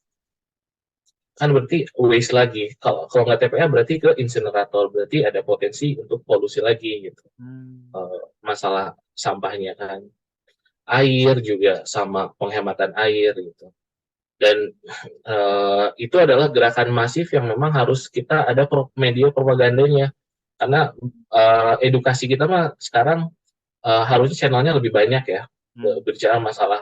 Kan berarti waste lagi. Kalau nggak TPA berarti ke insinerator, berarti ada potensi untuk polusi lagi gitu. Masalah sampahnya kan. Air juga sama, penghematan air gitu. Dan itu adalah gerakan masif yang memang harus kita ada media propagandanya. Karena edukasi kita mah sekarang harusnya channelnya lebih banyak ya. Berbicara masalah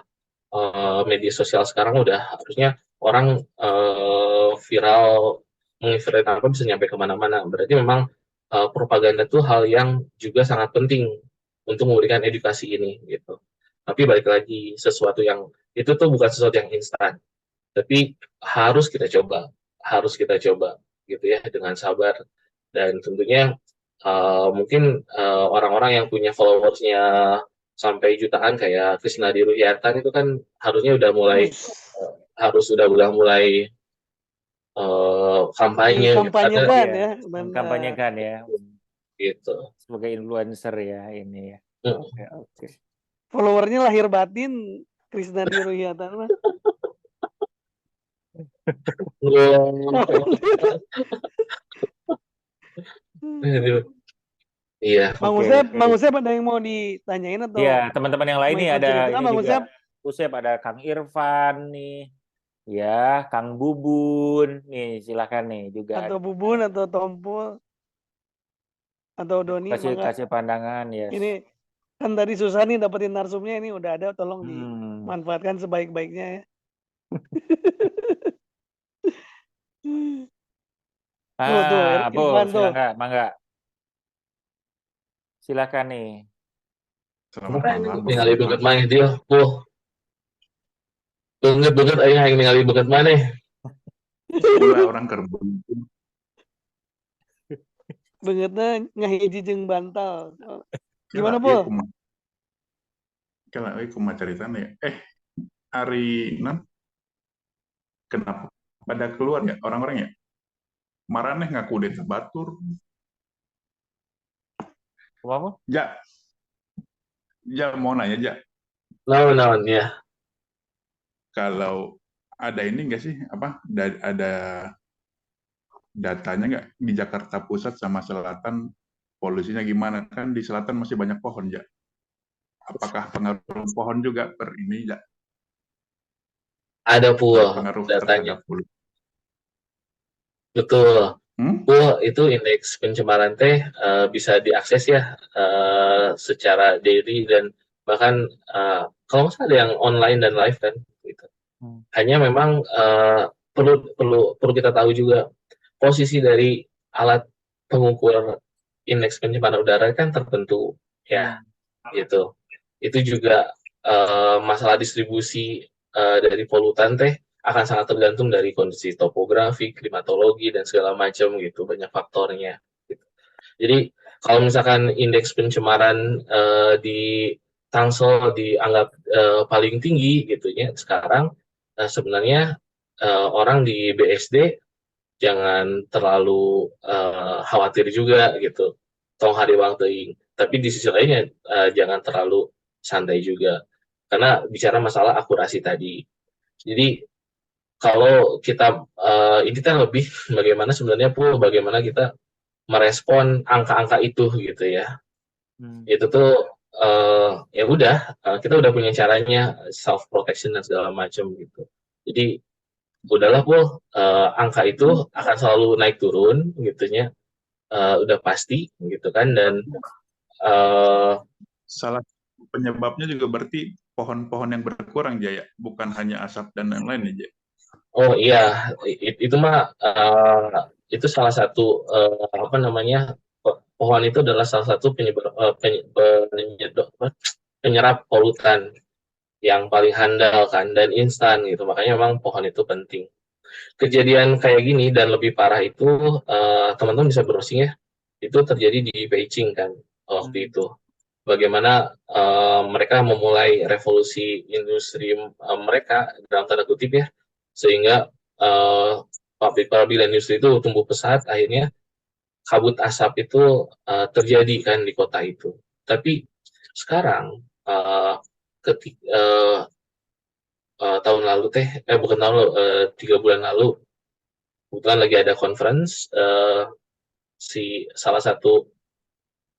media sosial sekarang udah harusnya orang viral menginfluencer apa bisa nyampe kemana-mana. Berarti memang propaganda itu hal yang juga sangat penting untuk memberikan edukasi ini gitu. Tapi balik lagi, sesuatu yang itu tuh bukan sesuatu yang instan, tapi harus kita coba gitu ya dengan sabar. Dan tentunya mungkin orang-orang yang punya followersnya sampai jutaan kayak Krisnadi Ruhyatan itu kan harusnya udah mulai mulai kampanye gitu. Kampanyekan ya, kampanyekan ya gitu sebagai influencer ya ini ya. Oke. Followernya lahir batin Krisnadi Ruhyatan mah. Iya. Bang Usep ada yang mau ditanyain atau? Iya, teman-teman yang lain nih ada ini Bang juga. Usep ada Kang Irfan nih. Ya, Kang Bubun nih, silakan nih juga. Atau Bubun atau Tompul atau Doni, kasih pandangan ya. Ini kan tadi susah nih dapetin narsumnya, ini udah ada, tolong dimanfaatkan sebaik-baiknya ya. Irfan tuh. Mangga. Silakan nih. Selamat malam. Ningali banget mana dia, banget ayah yang ningali banget mana. Orang kerbun. Bangetnya ngahiji jeung bantal. Gimana, Pul? Kalau kumaha ceritanya ya. Hari 6 kenapa pada keluar ya orang-orang ya? Maraneh ngaku desa batur. Apa? Ja mau nanya, Ja. Naon ya. Kalau ada ini nggak sih, ada datanya nggak di Jakarta Pusat sama Selatan polusinya gimana? Kan di Selatan masih banyak pohon, Ja. Apakah pengaruh pohon juga ini, Ja? ada pool berpengaruh datanya. terhadap kulit. Betul. Hmm? Pool itu indeks pencemaran teh bisa diakses ya secara daily dan bahkan kalau nggak salah ada yang online dan live kan gitu. Hanya memang perlu kita tahu juga posisi dari alat pengukur indeks pencemaran udara kan tertentu ya gitu. Itu juga masalah distribusi dari polutan teh akan sangat tergantung dari kondisi topografi, klimatologi dan segala macam gitu, banyak faktornya. Gitu. Jadi kalau misalkan indeks pencemaran di Tangsel dianggap paling tinggi gitu ya sekarang, sebenarnya orang di BSD jangan terlalu khawatir juga gitu. Tong hari wang teuing. Tapi di sisi lainnya jangan terlalu santai juga. Karena bicara masalah akurasi tadi. Jadi kalau kita ini kan lebih bagaimana sebenarnya bagaimana kita merespon angka-angka itu gitu ya. Itu tuh ya udah kita udah punya caranya self protection dan segala macam gitu. Jadi udahlah angka itu akan selalu naik turun gitunya udah pasti gitu kan dan Salah satu penyebabnya juga berarti pohon-pohon yang berkurang, Jaya, bukan hanya asap dan lain-lain ya, Jaya. oh iya itu mah itu salah satu apa namanya pohon itu adalah salah satu penyerap polutan yang paling handal kan dan instan gitu makanya memang pohon itu penting. Kejadian kayak gini dan lebih parah itu teman-teman bisa browsing ya itu terjadi di Beijing kan waktu itu bagaimana mereka memulai revolusi industri mereka dalam tanda kutip ya sehingga pabrik-pabrik industri itu tumbuh pesat akhirnya kabut asap itu terjadi kan di kota itu tapi sekarang ketika tahun lalu bukan tahun lalu 3 bulan lalu kebetulan lagi ada conference si salah satu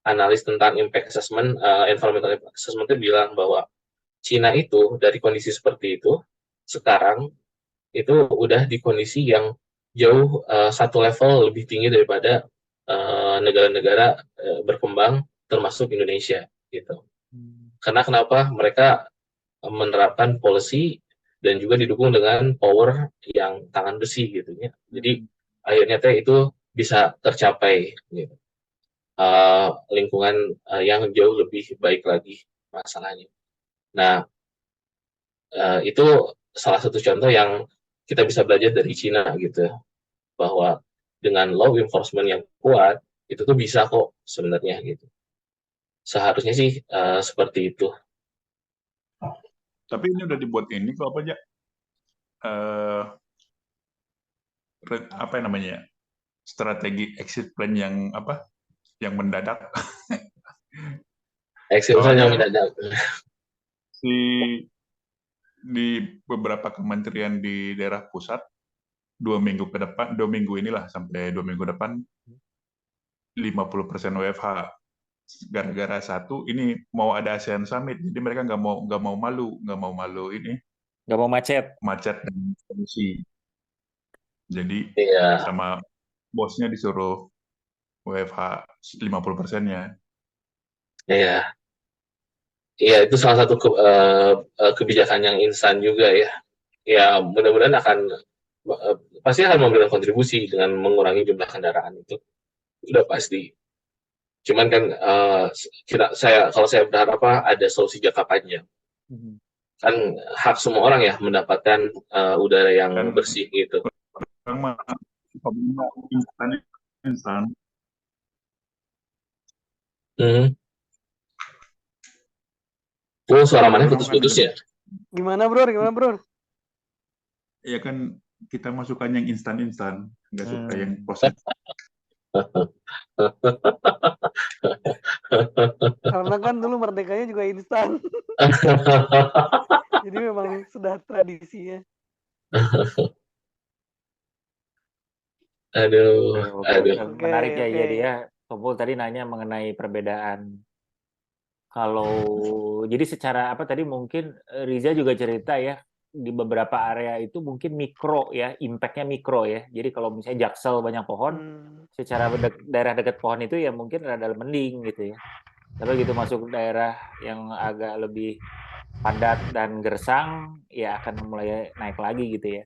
analis tentang impact assessment environmental impact assessment itu bilang bahwa Cina itu dari kondisi seperti itu sekarang itu udah di kondisi yang jauh satu level lebih tinggi daripada negara-negara berkembang termasuk Indonesia gitu. Karena kenapa mereka menerapkan policy dan juga didukung dengan power yang tangan besi gitu ya. Jadi akhirnya itu bisa tercapai gitu. Lingkungan yang jauh lebih baik lagi masalahnya. Nah, itu salah satu contoh yang kita bisa belajar dari Cina gitu, bahwa dengan law enforcement yang kuat itu tuh bisa kok sebenarnya gitu. Seharusnya sih seperti itu. Tapi ini udah dibuat ini kok apa aja? Apa namanya? Strategi exit plan yang apa? Yang mendadak. Exit plan yang mendadak. Di beberapa kementerian di daerah pusat 2 minggu inilah sampai 2 minggu depan 50% WFH gara-gara satu ini mau ada ASEAN Summit jadi mereka nggak mau malu ini nggak mau macet dan polusi jadi sama bosnya disuruh WFH 50%-nya. Iya. Iya, itu salah satu kebijakan yang instan juga ya. Ya, mudah-mudahan pasti akan memberikan kontribusi dengan mengurangi jumlah kendaraan itu. Udah pasti. Cuman kan kalau saya berharap ada solusi jangka panjang. Kan hak semua orang ya mendapatkan udara yang bersih gitu. Instan. Suara mana putus-putus ya? Gimana bro? Iya kan kita masukkan yang instan, nggak suka yang proses. Karena kan dulu merdekanya juga instan. Jadi memang sudah tradisinya. Aduh. Menarik ya jadi ya. Kumpul tadi nanya mengenai perbedaan. Kalau jadi secara apa tadi mungkin Riza juga cerita ya di beberapa area itu mungkin mikro ya, impact-nya mikro ya. Jadi kalau misalnya Jaksel banyak pohon, secara daerah dekat pohon itu ya mungkin rada mending gitu ya. Tapi gitu masuk daerah yang agak lebih padat dan gersang, ya akan mulai naik lagi gitu ya.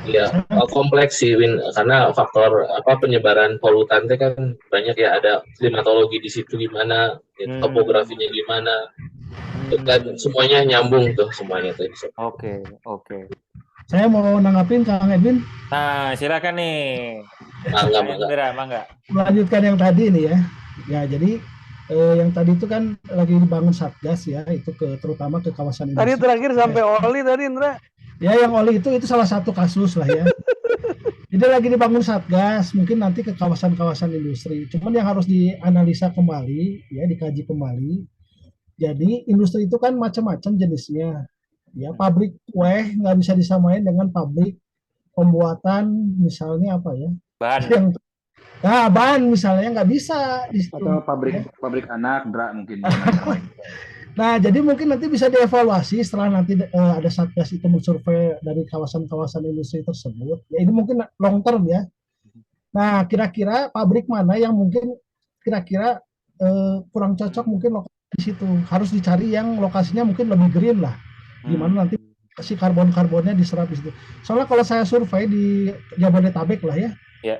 Iya, kompleks sih Win, karena faktor penyebaran polutan itu kan banyak ya, ada klimatologi di situ gimana, topografinya gimana, kan semuanya nyambung tuh semuanya tuh. Oke. Saya mau nanggapin Kang Edwin. Nah, silakan nih. Mangga. Melanjutkan yang tadi nih ya. Ya, jadi yang tadi itu kan lagi dibangun Satgas ya, itu terutama ke kawasan industri. Tadi terakhir sampai oli tadi, Indra. Ya, yang oli itu salah satu kasus lah ya. Jadi lagi dibangun Satgas, mungkin nanti ke kawasan-kawasan industri. Cuman yang harus dianalisa kembali, ya dikaji kembali. Jadi industri itu kan macam-macam jenisnya. Ya, pabrik kue nggak bisa disamain dengan pabrik pembuatan misalnya apa ya? Bahan. Bahan misalnya nggak bisa. Atau pabrik anak, mungkin. Nah, jadi mungkin nanti bisa dievaluasi setelah nanti ada Satgas itu mensurvei dari kawasan-kawasan industri tersebut. Ya ini mungkin long term ya. Nah, kira-kira pabrik mana yang mungkin kira-kira kurang cocok mungkin lokasi di situ. Harus dicari yang lokasinya mungkin lebih green lah. Gimana nanti si karbon-karbonnya diserap di situ. Soalnya kalau saya survei di Jabodetabek lah ya,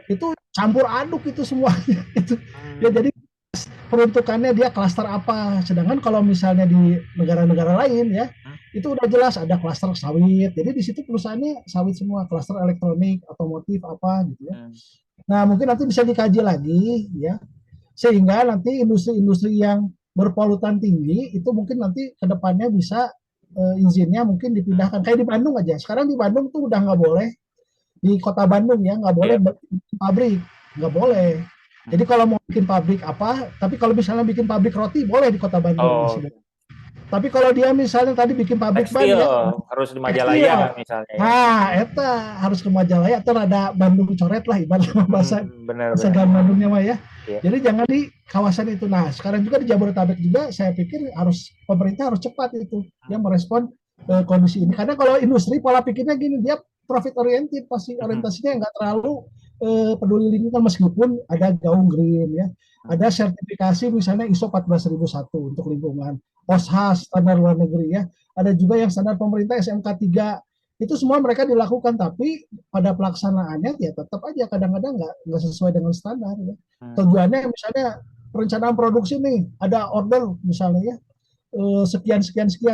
itu campur aduk itu semuanya. Ya jadi peruntukannya dia klaster apa. Sedangkan kalau misalnya di negara-negara lain ya, itu udah jelas ada klaster sawit. Jadi di situ perusahaannya sawit semua, klaster elektronik, otomotif apa gitu ya. Nah, mungkin nanti bisa dikaji lagi ya. Sehingga nanti industri-industri yang berpolutan tinggi itu mungkin nanti ke depannya bisa izinnya mungkin dipindahkan. Kayak di Bandung aja. Sekarang di Bandung tuh udah nggak boleh, di kota Bandung ya, nggak boleh pabrik, nggak boleh. Jadi kalau mau bikin pabrik apa, tapi kalau misalnya bikin pabrik roti boleh di kota Bandung. Tapi kalau dia misalnya tadi bikin pabrik ban ya, harus di Majalaya misalnya. Nah, eta harus ke Majalaya atau ada Bandung coret lah ibaratnya bahasa Bandungnya mah ya. Jadi jangan di kawasan itu. Nah, sekarang juga di Jabodetabek juga saya pikir pemerintah harus cepat itu yang merespon kondisi ini. Karena kalau industri pola pikirnya gini, dia profit oriented, pasti orientasinya nggak terlalu peduli lingkungan meskipun ada gaung green ya. Ada sertifikasi misalnya ISO 14001 untuk lingkungan. OSHA standar luar negeri ya. Ada juga yang standar pemerintah SMK 3. Itu semua mereka dilakukan, tapi pada pelaksanaannya ya tetap aja kadang-kadang nggak sesuai dengan standar ya. Tujuannya misalnya perencanaan produksi nih, ada order misalnya ya, sekian.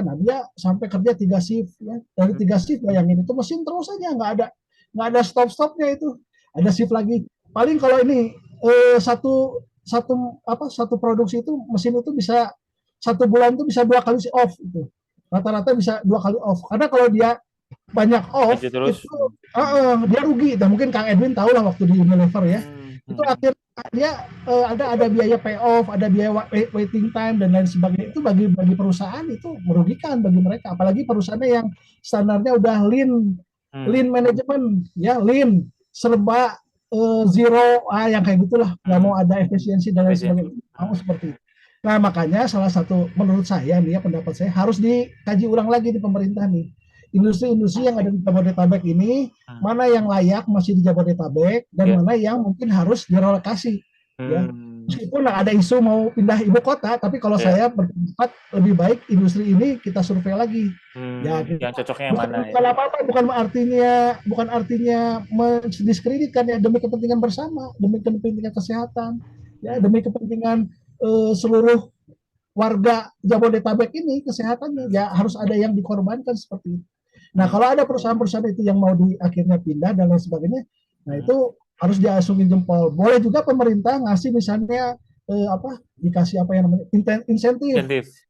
Nah dia sampai kerja 3 shift ya. Dari 3 shift bayangin itu mesin terus aja, nggak ada stopnya itu. Ada shift lagi. Paling kalau ini satu produksi itu mesin itu bisa 1 bulan itu bisa 2 kali off itu. Rata-rata bisa 2 kali off. Karena kalau dia banyak off itu dia rugi. Dan mungkin Kang Edwin tahu lah waktu di Unilever ya. Itu akhirnya dia ada biaya payoff, ada biaya waiting time dan lain sebagainya. Itu bagi perusahaan itu merugikan bagi mereka. Apalagi perusahaannya yang standarnya udah lean management ya, lean serba zero yang kayak gitulah, nggak mau ada efisiensi dan lain sebagainya, mau seperti itu. Nah makanya salah satu menurut saya nih ya, pendapat saya harus dikaji ulang lagi di pemerintah nih, industri-industri yang ada di Jabodetabek ini mana yang layak masih di Jabodetabek dan mana yang mungkin harus direlokasi ya. Meskipun ada isu mau pindah ibu kota, tapi kalau saya berpendapat lebih baik industri ini kita survei lagi. Ya, yang cocoknya yang mana? Bukan apa-apa, bukan artinya mendiskreditkan ya, demi kepentingan bersama, demi kepentingan kesehatan, ya demi kepentingan seluruh warga Jabodetabek ini kesehatannya, ya harus ada yang dikorbankan seperti itu. Nah, kalau ada perusahaan-perusahaan itu yang mau akhirnya pindah dan lain sebagainya, nah itu harus diacungin jempol. Boleh juga pemerintah ngasih misalnya dikasih apa yang namanya insentif.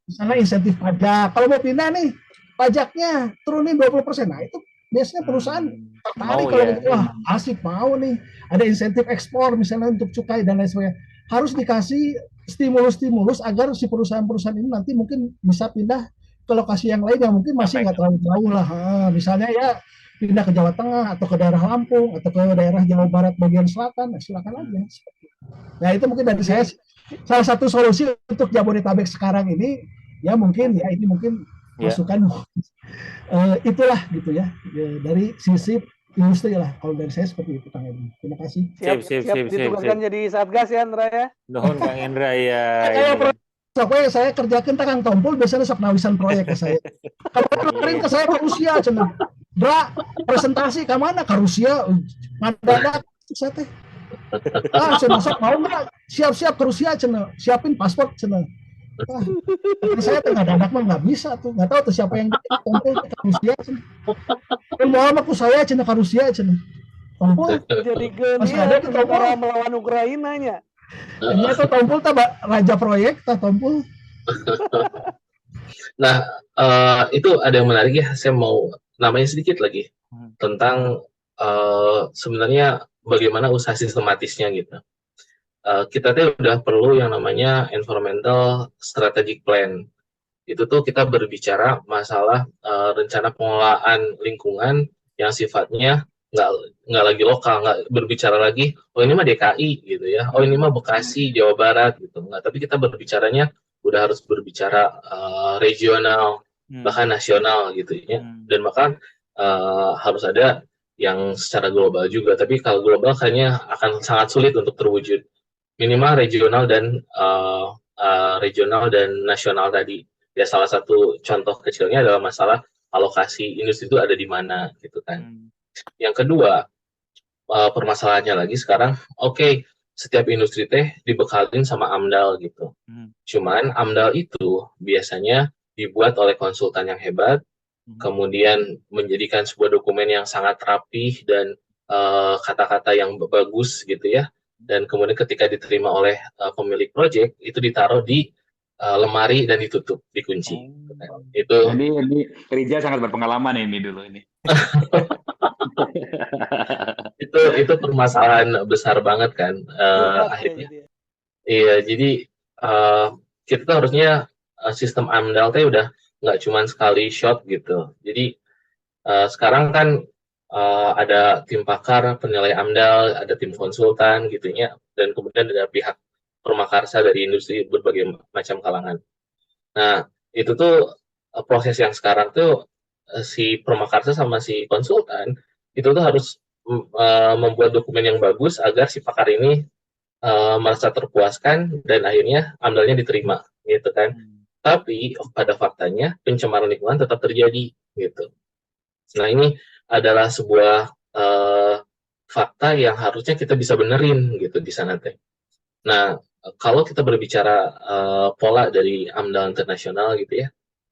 Misalnya insentif pajak. Kalau mau pindah nih, pajaknya turunin 20%. Nah, itu biasanya perusahaan tertarik kalau gitu, wah asik mau nih. Ada insentif ekspor misalnya untuk cukai dan lain sebagainya. Harus dikasih stimulus agar si perusahaan-perusahaan ini nanti mungkin bisa pindah ke lokasi yang lain yang mungkin masih nggak terlalu jauh lah. Misalnya ya pindah ke Jawa Tengah atau ke daerah Lampung atau ke daerah Jawa Barat bagian selatan, silakan aja. Nah itu mungkin dari saya salah satu solusi untuk Jabodetabek sekarang ini ya mungkin ya ini mungkin masukan Itulah gitu ya, dari sisi industri lah. Kalau dari saya seperti itu, Kang Edi. Terima kasih. Siap ditugaskan jadi satgas ya, Andra ya. Nuhun Kang Indra ya. Kayak proyek saya kerjakan Kang Tompul biasanya sok nawisan proyek ke saya. Kemarin ke saya ke Rusia cenah. Dra, presentasi ke mana? Ke Rusia. Mendadak saya teh. Cenah sok mau enggak? Siap-siap ke Rusia cenah. Siapin paspor cenah. Saya tengah dadak mah nggak bisa tuh, nggak tahu tuh siapa yang Tompul ke Rusia cenah. Mau aku saya cenah ke Rusia cenah. Tompul jadi genial tentara melawan Ukraina-nya. Ini tuh Tompul tuh raja proyek tuh Tompul. Nah, itu ada yang menarik ya. Saya mau namanya sedikit lagi tentang sebenarnya bagaimana usaha sistematisnya gitu. Kita tuh udah perlu yang namanya environmental strategic plan. Itu tuh kita berbicara masalah rencana pengelolaan lingkungan yang sifatnya nggak lagi lokal, nggak berbicara lagi oh ini mah DKI gitu ya, oh ini mah Bekasi, Jawa Barat gitu, nggak. Tapi kita berbicaranya udah harus berbicara regional, bahkan nasional gitu ya. Dan bahkan harus ada yang secara global juga. Tapi kalau global kayaknya akan sangat sulit untuk terwujud. Minimal regional dan nasional tadi. Ya salah satu contoh kecilnya adalah masalah alokasi industri itu ada di mana gitu kan. Yang kedua, permasalahannya lagi sekarang, oke, setiap industri teh dibekalin sama AMDAL gitu. Cuman AMDAL itu biasanya dibuat oleh konsultan yang hebat, kemudian menjadikan sebuah dokumen yang sangat rapih dan kata-kata yang bagus gitu ya. Dan kemudian ketika diterima oleh pemilik proyek itu ditaruh di lemari dan ditutup, dikunci. Itu. Ini Rija sangat berpengalaman ini dulu ini. itu permasalahan besar banget kan akhirnya. Iya, jadi kita tuh harusnya sistem AMDAL teh udah nggak cuma sekali shot gitu. Jadi sekarang kan ada tim pakar penilai AMDAL, ada tim konsultan gitu ya, dan kemudian ada pihak permakarsa dari industri berbagai macam kalangan. Nah, itu tuh proses yang sekarang tuh si permakarsa sama si konsultan itu tuh harus membuat dokumen yang bagus agar si pakar ini merasa terpuaskan dan akhirnya AMDAL-nya diterima gitu kan. Tapi pada faktanya pencemaran lingkungan tetap terjadi gitu. Nah, ini adalah sebuah fakta yang harusnya kita bisa benerin gitu di sana teh. Nah, kalau kita berbicara pola dari AMDAL internasional gitu ya,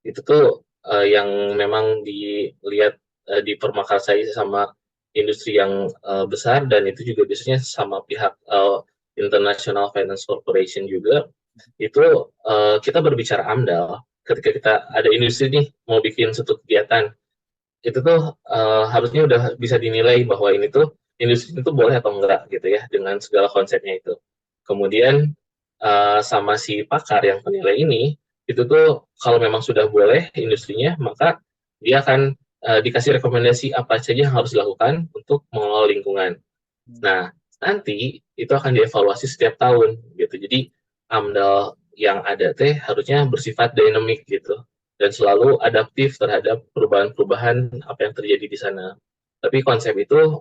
itu tuh yang memang dilihat dipermakarsai sama industri yang besar, dan itu juga biasanya sama pihak International Finance Corporation juga. Itu kita berbicara AMDAL ketika kita ada industri nih mau bikin suatu kegiatan, itu tuh harusnya udah bisa dinilai bahwa ini tuh industri itu boleh atau enggak gitu ya dengan segala konsepnya itu. Kemudian sama si pakar yang penilai ini itu tuh kalau memang sudah boleh industrinya, maka dia akan dikasih rekomendasi apa saja yang harus dilakukan untuk mengelola lingkungan. Nah, nanti itu akan dievaluasi setiap tahun gitu. Jadi AMDAL yang ada teh harusnya bersifat dinamik gitu dan selalu adaptif terhadap perubahan-perubahan apa yang terjadi di sana. Tapi konsep itu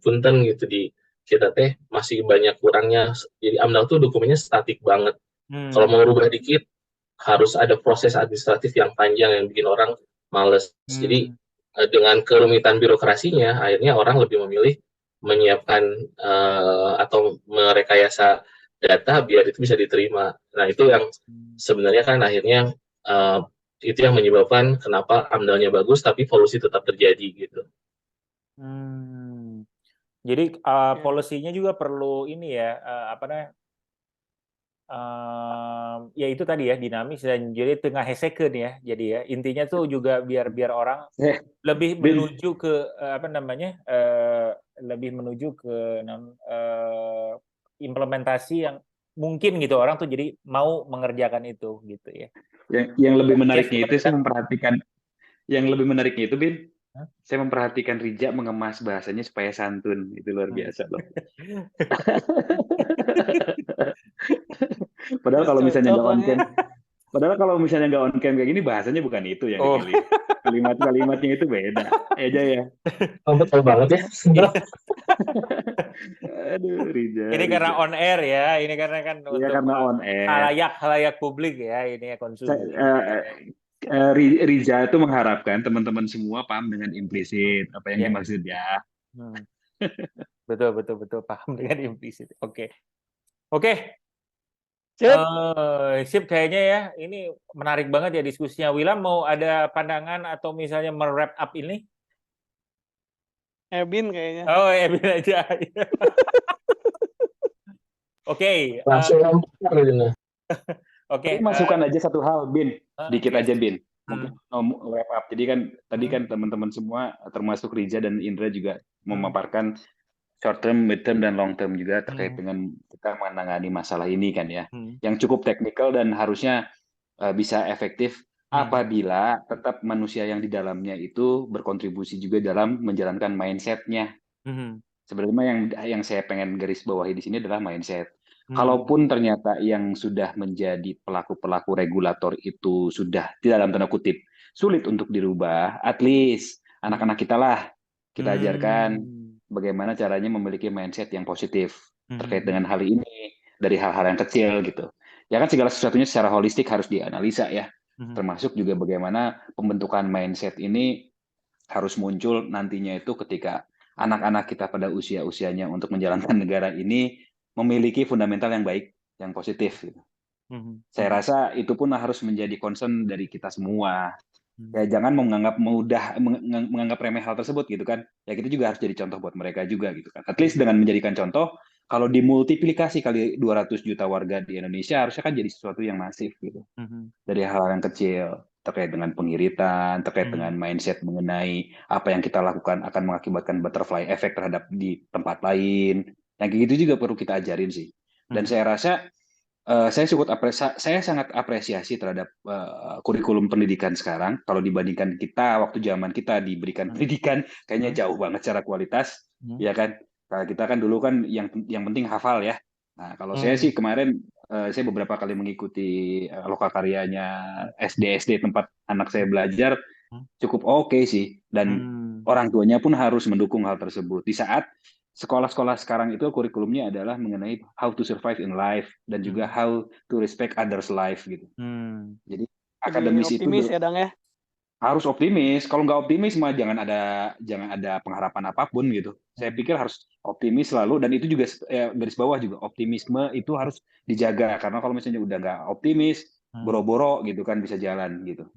punten gitu di kita teh masih banyak kurangnya. Jadi AMDAL tuh dokumennya statik banget. Kalau mau rubah dikit harus ada proses administratif yang panjang yang bikin orang males. Jadi dengan kerumitan birokrasinya akhirnya orang lebih memilih menyiapkan atau merekayasa data biar itu bisa diterima. Nah, itu yang sebenarnya kan akhirnya itu yang menyebabkan kenapa AMDAL-nya bagus tapi polusi tetap terjadi gitu. Jadi polisinya juga perlu ini ya, apa namanya? Ya itu tadi ya, dinamis dan jadi tengah heseken ya. Jadi ya intinya tuh juga biar orang lebih menuju ke apa namanya? Lebih menuju ke implementasi yang mungkin gitu, orang tuh jadi mau mengerjakan itu gitu ya. Yang lebih menariknya itu saya memperhatikan, yang lebih menariknya itu Bin, saya memperhatikan Rija mengemas bahasanya supaya santun, itu luar biasa loh. Padahal kalau misalnya nggak konten, Padahal kalau misalnya nggak on cam kayak gini bahasanya bukan itu yang Oh, dipilih. Kalimat-kalimatnya itu beda. Aja ya. Oh, betul banget ya. Aduh, Rija, ini karena Rija. on air ya. Ini karena kan Iya untuk karena on air. halayak publik ya. Ini ya konsumsi. Rija itu mengharapkan teman-teman semua paham dengan implisit apa yang Ya. dimaksud ya. Betul, betul, betul. Paham dengan implisit. Oke. Oke. Sip. Sip kayaknya ya. Ini menarik banget ya diskusinya. Wilam mau ada pandangan atau misalnya merap up ini? Ebin kayaknya. Oh, Ebin aja. Oke. Langsung lempar gitu. Oke. Tapi masukkan aja satu hal, Bin. Dikit Oke. aja, Bin. Mungkin wrap up. Jadi kan tadi kan teman-teman semua termasuk Riza dan Indra juga memaparkan short term, mid term, dan long term juga terkait dengan kita menangani masalah ini kan ya. Yang cukup teknikal dan harusnya bisa efektif apabila tetap manusia yang di dalamnya itu berkontribusi juga dalam menjalankan mindset-nya. Sebenarnya yang saya pengen garis bawahi di sini adalah mindset. Kalaupun ternyata yang sudah menjadi pelaku-pelaku regulator itu sudah tidak dalam tanda kutip sulit untuk dirubah, at least anak-anak kita lah kita ajarkan bagaimana caranya memiliki mindset yang positif terkait dengan hal ini dari hal-hal yang kecil gitu. Ya kan segala sesuatunya secara holistik harus dianalisa ya. Termasuk juga bagaimana pembentukan mindset ini harus muncul nantinya itu ketika anak-anak kita pada usia-usianya untuk menjalankan negara ini memiliki fundamental yang baik, yang positif. Gitu. Saya rasa itu pun harus menjadi concern dari kita semua. Ya jangan menganggap remeh hal tersebut gitu kan. Ya kita juga harus jadi contoh buat mereka juga gitu kan. At least dengan menjadikan contoh, kalau dimultiplikasi kali 200 juta warga di Indonesia harusnya kan jadi sesuatu yang masif gitu. Dari hal-hal yang kecil terkait dengan pengiritan, terkait dengan mindset mengenai apa yang kita lakukan akan mengakibatkan butterfly effect terhadap di tempat lain. Yang kayak gitu juga perlu kita ajarin sih. Dan saya rasa saya sangat apresiasi terhadap kurikulum pendidikan sekarang. Kalau dibandingkan kita waktu zaman kita diberikan pendidikan, kayaknya jauh banget secara kualitas, ya kan? Kalau kita kan dulu kan yang penting hafal ya. Nah, kalau saya sih kemarin saya beberapa kali mengikuti lokakaryanya SD tempat anak saya belajar, cukup oke sih. Dan orang tuanya pun harus mendukung hal tersebut. Di saat sekolah-sekolah sekarang itu kurikulumnya adalah mengenai how to survive in life dan juga how to respect others' life gitu. Jadi akademis itu optimis ya, Dang ya. Harus optimis. Kalau nggak optimis mah jangan ada pengharapan apapun gitu. Saya pikir harus optimis selalu dan itu juga garis bawah juga optimisme itu harus dijaga karena kalau misalnya udah nggak optimis boro-boro gitu kan bisa jalan gitu.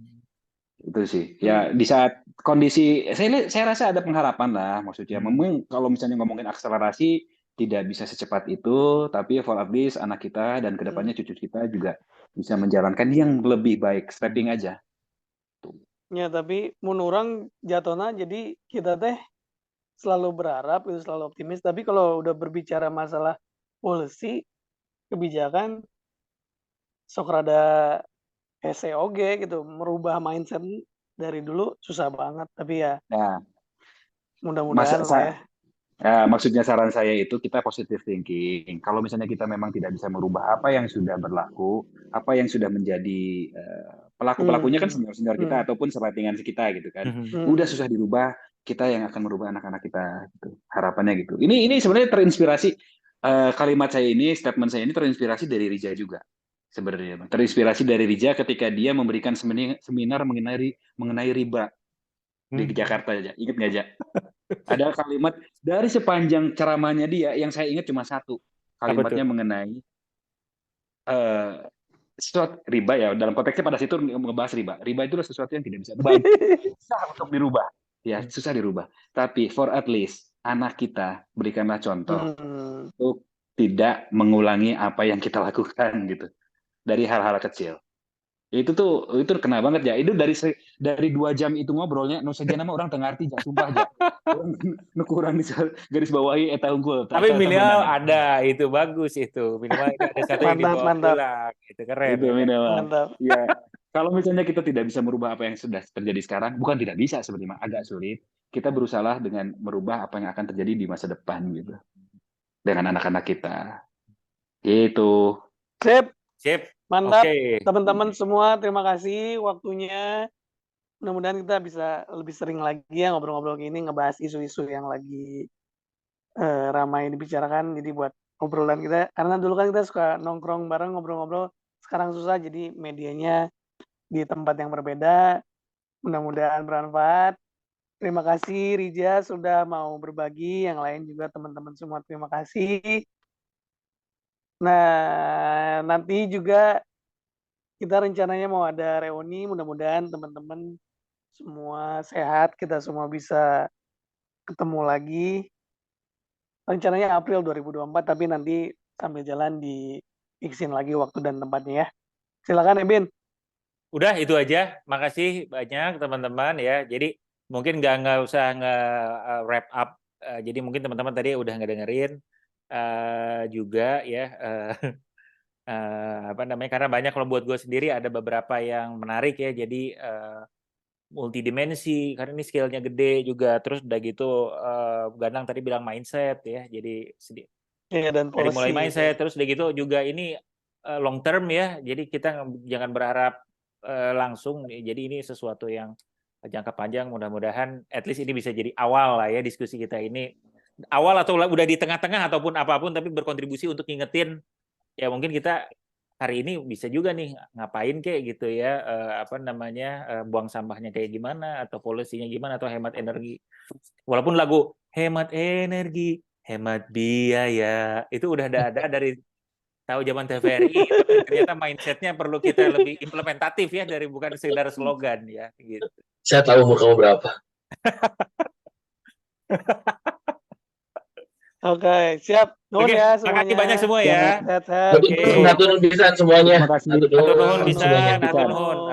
Itu sih. Ya di saat kondisi saya rasa ada pengharapan lah maksudnya. Memang kalau misalnya ngomongin akselerasi tidak bisa secepat itu, tapi for at least anak kita dan kedepannya cucu kita juga bisa menjalankan yang lebih baik. Stepping aja. Ya, tapi menurang jatuhnya jadi kita teh selalu berharap itu selalu optimis. Tapi kalau udah berbicara masalah policy kebijakan sok rada SEOG gitu, merubah mindset dari dulu susah banget. Tapi ya mudah-mudahan lah ya. Maksudnya saran saya itu kita positive thinking. Kalau misalnya kita memang tidak bisa merubah apa yang sudah berlaku, apa yang sudah menjadi pelaku-pelakunya kan senior-senior kita ataupun sepatingan kita gitu kan. Udah susah dirubah, kita yang akan merubah anak-anak kita gitu. Harapannya gitu. Ini sebenarnya terinspirasi kalimat saya ini, statement saya ini terinspirasi dari Riza juga. Sebenarnya terinspirasi dari Riza ketika dia memberikan seminar mengenai riba di Jakarta aja. Ingat nggak aja? Ada kalimat dari sepanjang ceramahnya dia yang saya ingat cuma satu kalimatnya mengenai sesuatu riba ya dalam konteksnya pada situ ngebahas riba itu adalah sesuatu yang tidak bisa susah untuk dirubah ya susah dirubah tapi for at least anak kita berikanlah contoh untuk tidak mengulangi apa yang kita lakukan gitu dari hal-hal kecil. Itu kena banget ya. Itu dari 2 jam itu ngobrolnya, nu saja nama orang tengah arti, sumpah aja. Kurang bisa garis bawahi eta unggul. Tapi minimal ada itu bagus itu. Minimal ada satu yang dibawa pulang. Itu keren. Itu minimal. Mantap. Ya, kalau misalnya kita tidak bisa merubah apa yang sudah terjadi sekarang, bukan tidak bisa sebenarnya, agak sulit. Kita berusaha dengan merubah apa yang akan terjadi di masa depan gitu. Dengan anak-anak kita. Gitu. Sip. Mantap, Oke. teman-teman semua. Terima kasih waktunya. Mudah-mudahan kita bisa lebih sering lagi ya ngobrol-ngobrol gini, ngebahas isu-isu yang lagi ramai dibicarakan. Jadi buat obrolan kita, karena dulu kan kita suka nongkrong bareng, ngobrol-ngobrol. Sekarang susah, jadi medianya di tempat yang berbeda. Mudah-mudahan bermanfaat. Terima kasih Rija sudah mau berbagi, yang lain juga teman-teman semua terima kasih. Nah, nanti juga kita rencananya mau ada reuni, mudah-mudahan teman-teman semua sehat, kita semua bisa ketemu lagi. Rencananya April 2024, tapi nanti sambil jalan di fixin lagi waktu dan tempatnya ya. Silakan Ebin. Udah itu aja. Makasih banyak teman-teman ya. Jadi mungkin nggak usah wrap up. Jadi mungkin teman-teman tadi udah ngedengerin juga ya. Apa namanya? Karena banyak, kalau buat gue sendiri ada beberapa yang menarik ya. Jadi multidimensi, karena ini scale-nya gede juga. Terus udah gitu Ganang tadi bilang mindset ya. Jadi Ya, dan dari mulai policy. mindset, terus udah gitu juga ini long term ya. Jadi kita jangan berharap langsung. Jadi ini sesuatu yang jangka panjang. Mudah-mudahan at least ini bisa jadi awal lah ya diskusi kita ini. Awal atau udah di tengah-tengah ataupun apapun, tapi berkontribusi untuk ngingetin ya, mungkin kita hari ini bisa juga nih ngapain kayak gitu ya, apa namanya, buang sampahnya kayak gimana, atau polisinya gimana, atau hemat energi. Walaupun lagu hemat energi, hemat biaya itu udah ada dari tahu zaman TVRI, tapi ternyata mindsetnya perlu kita lebih implementatif ya, dari bukan sekedar slogan ya gitu. Saya tahu umur kamu berapa. Oke, siap. Nuhun ya semuanya. Makasih banyak semua ya. Sehat-sehat. Atur nuhun pisan semuanya. Atur nuhun bisa, semuanya.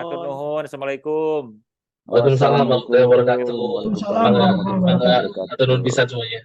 atur nuhun. Assalamualaikum. Waalaikumsalam warahmatullahi wabarakatuh. Waalaikumsalam warahmatullahi wabarakatuh. Atur nuhun pisan semuanya.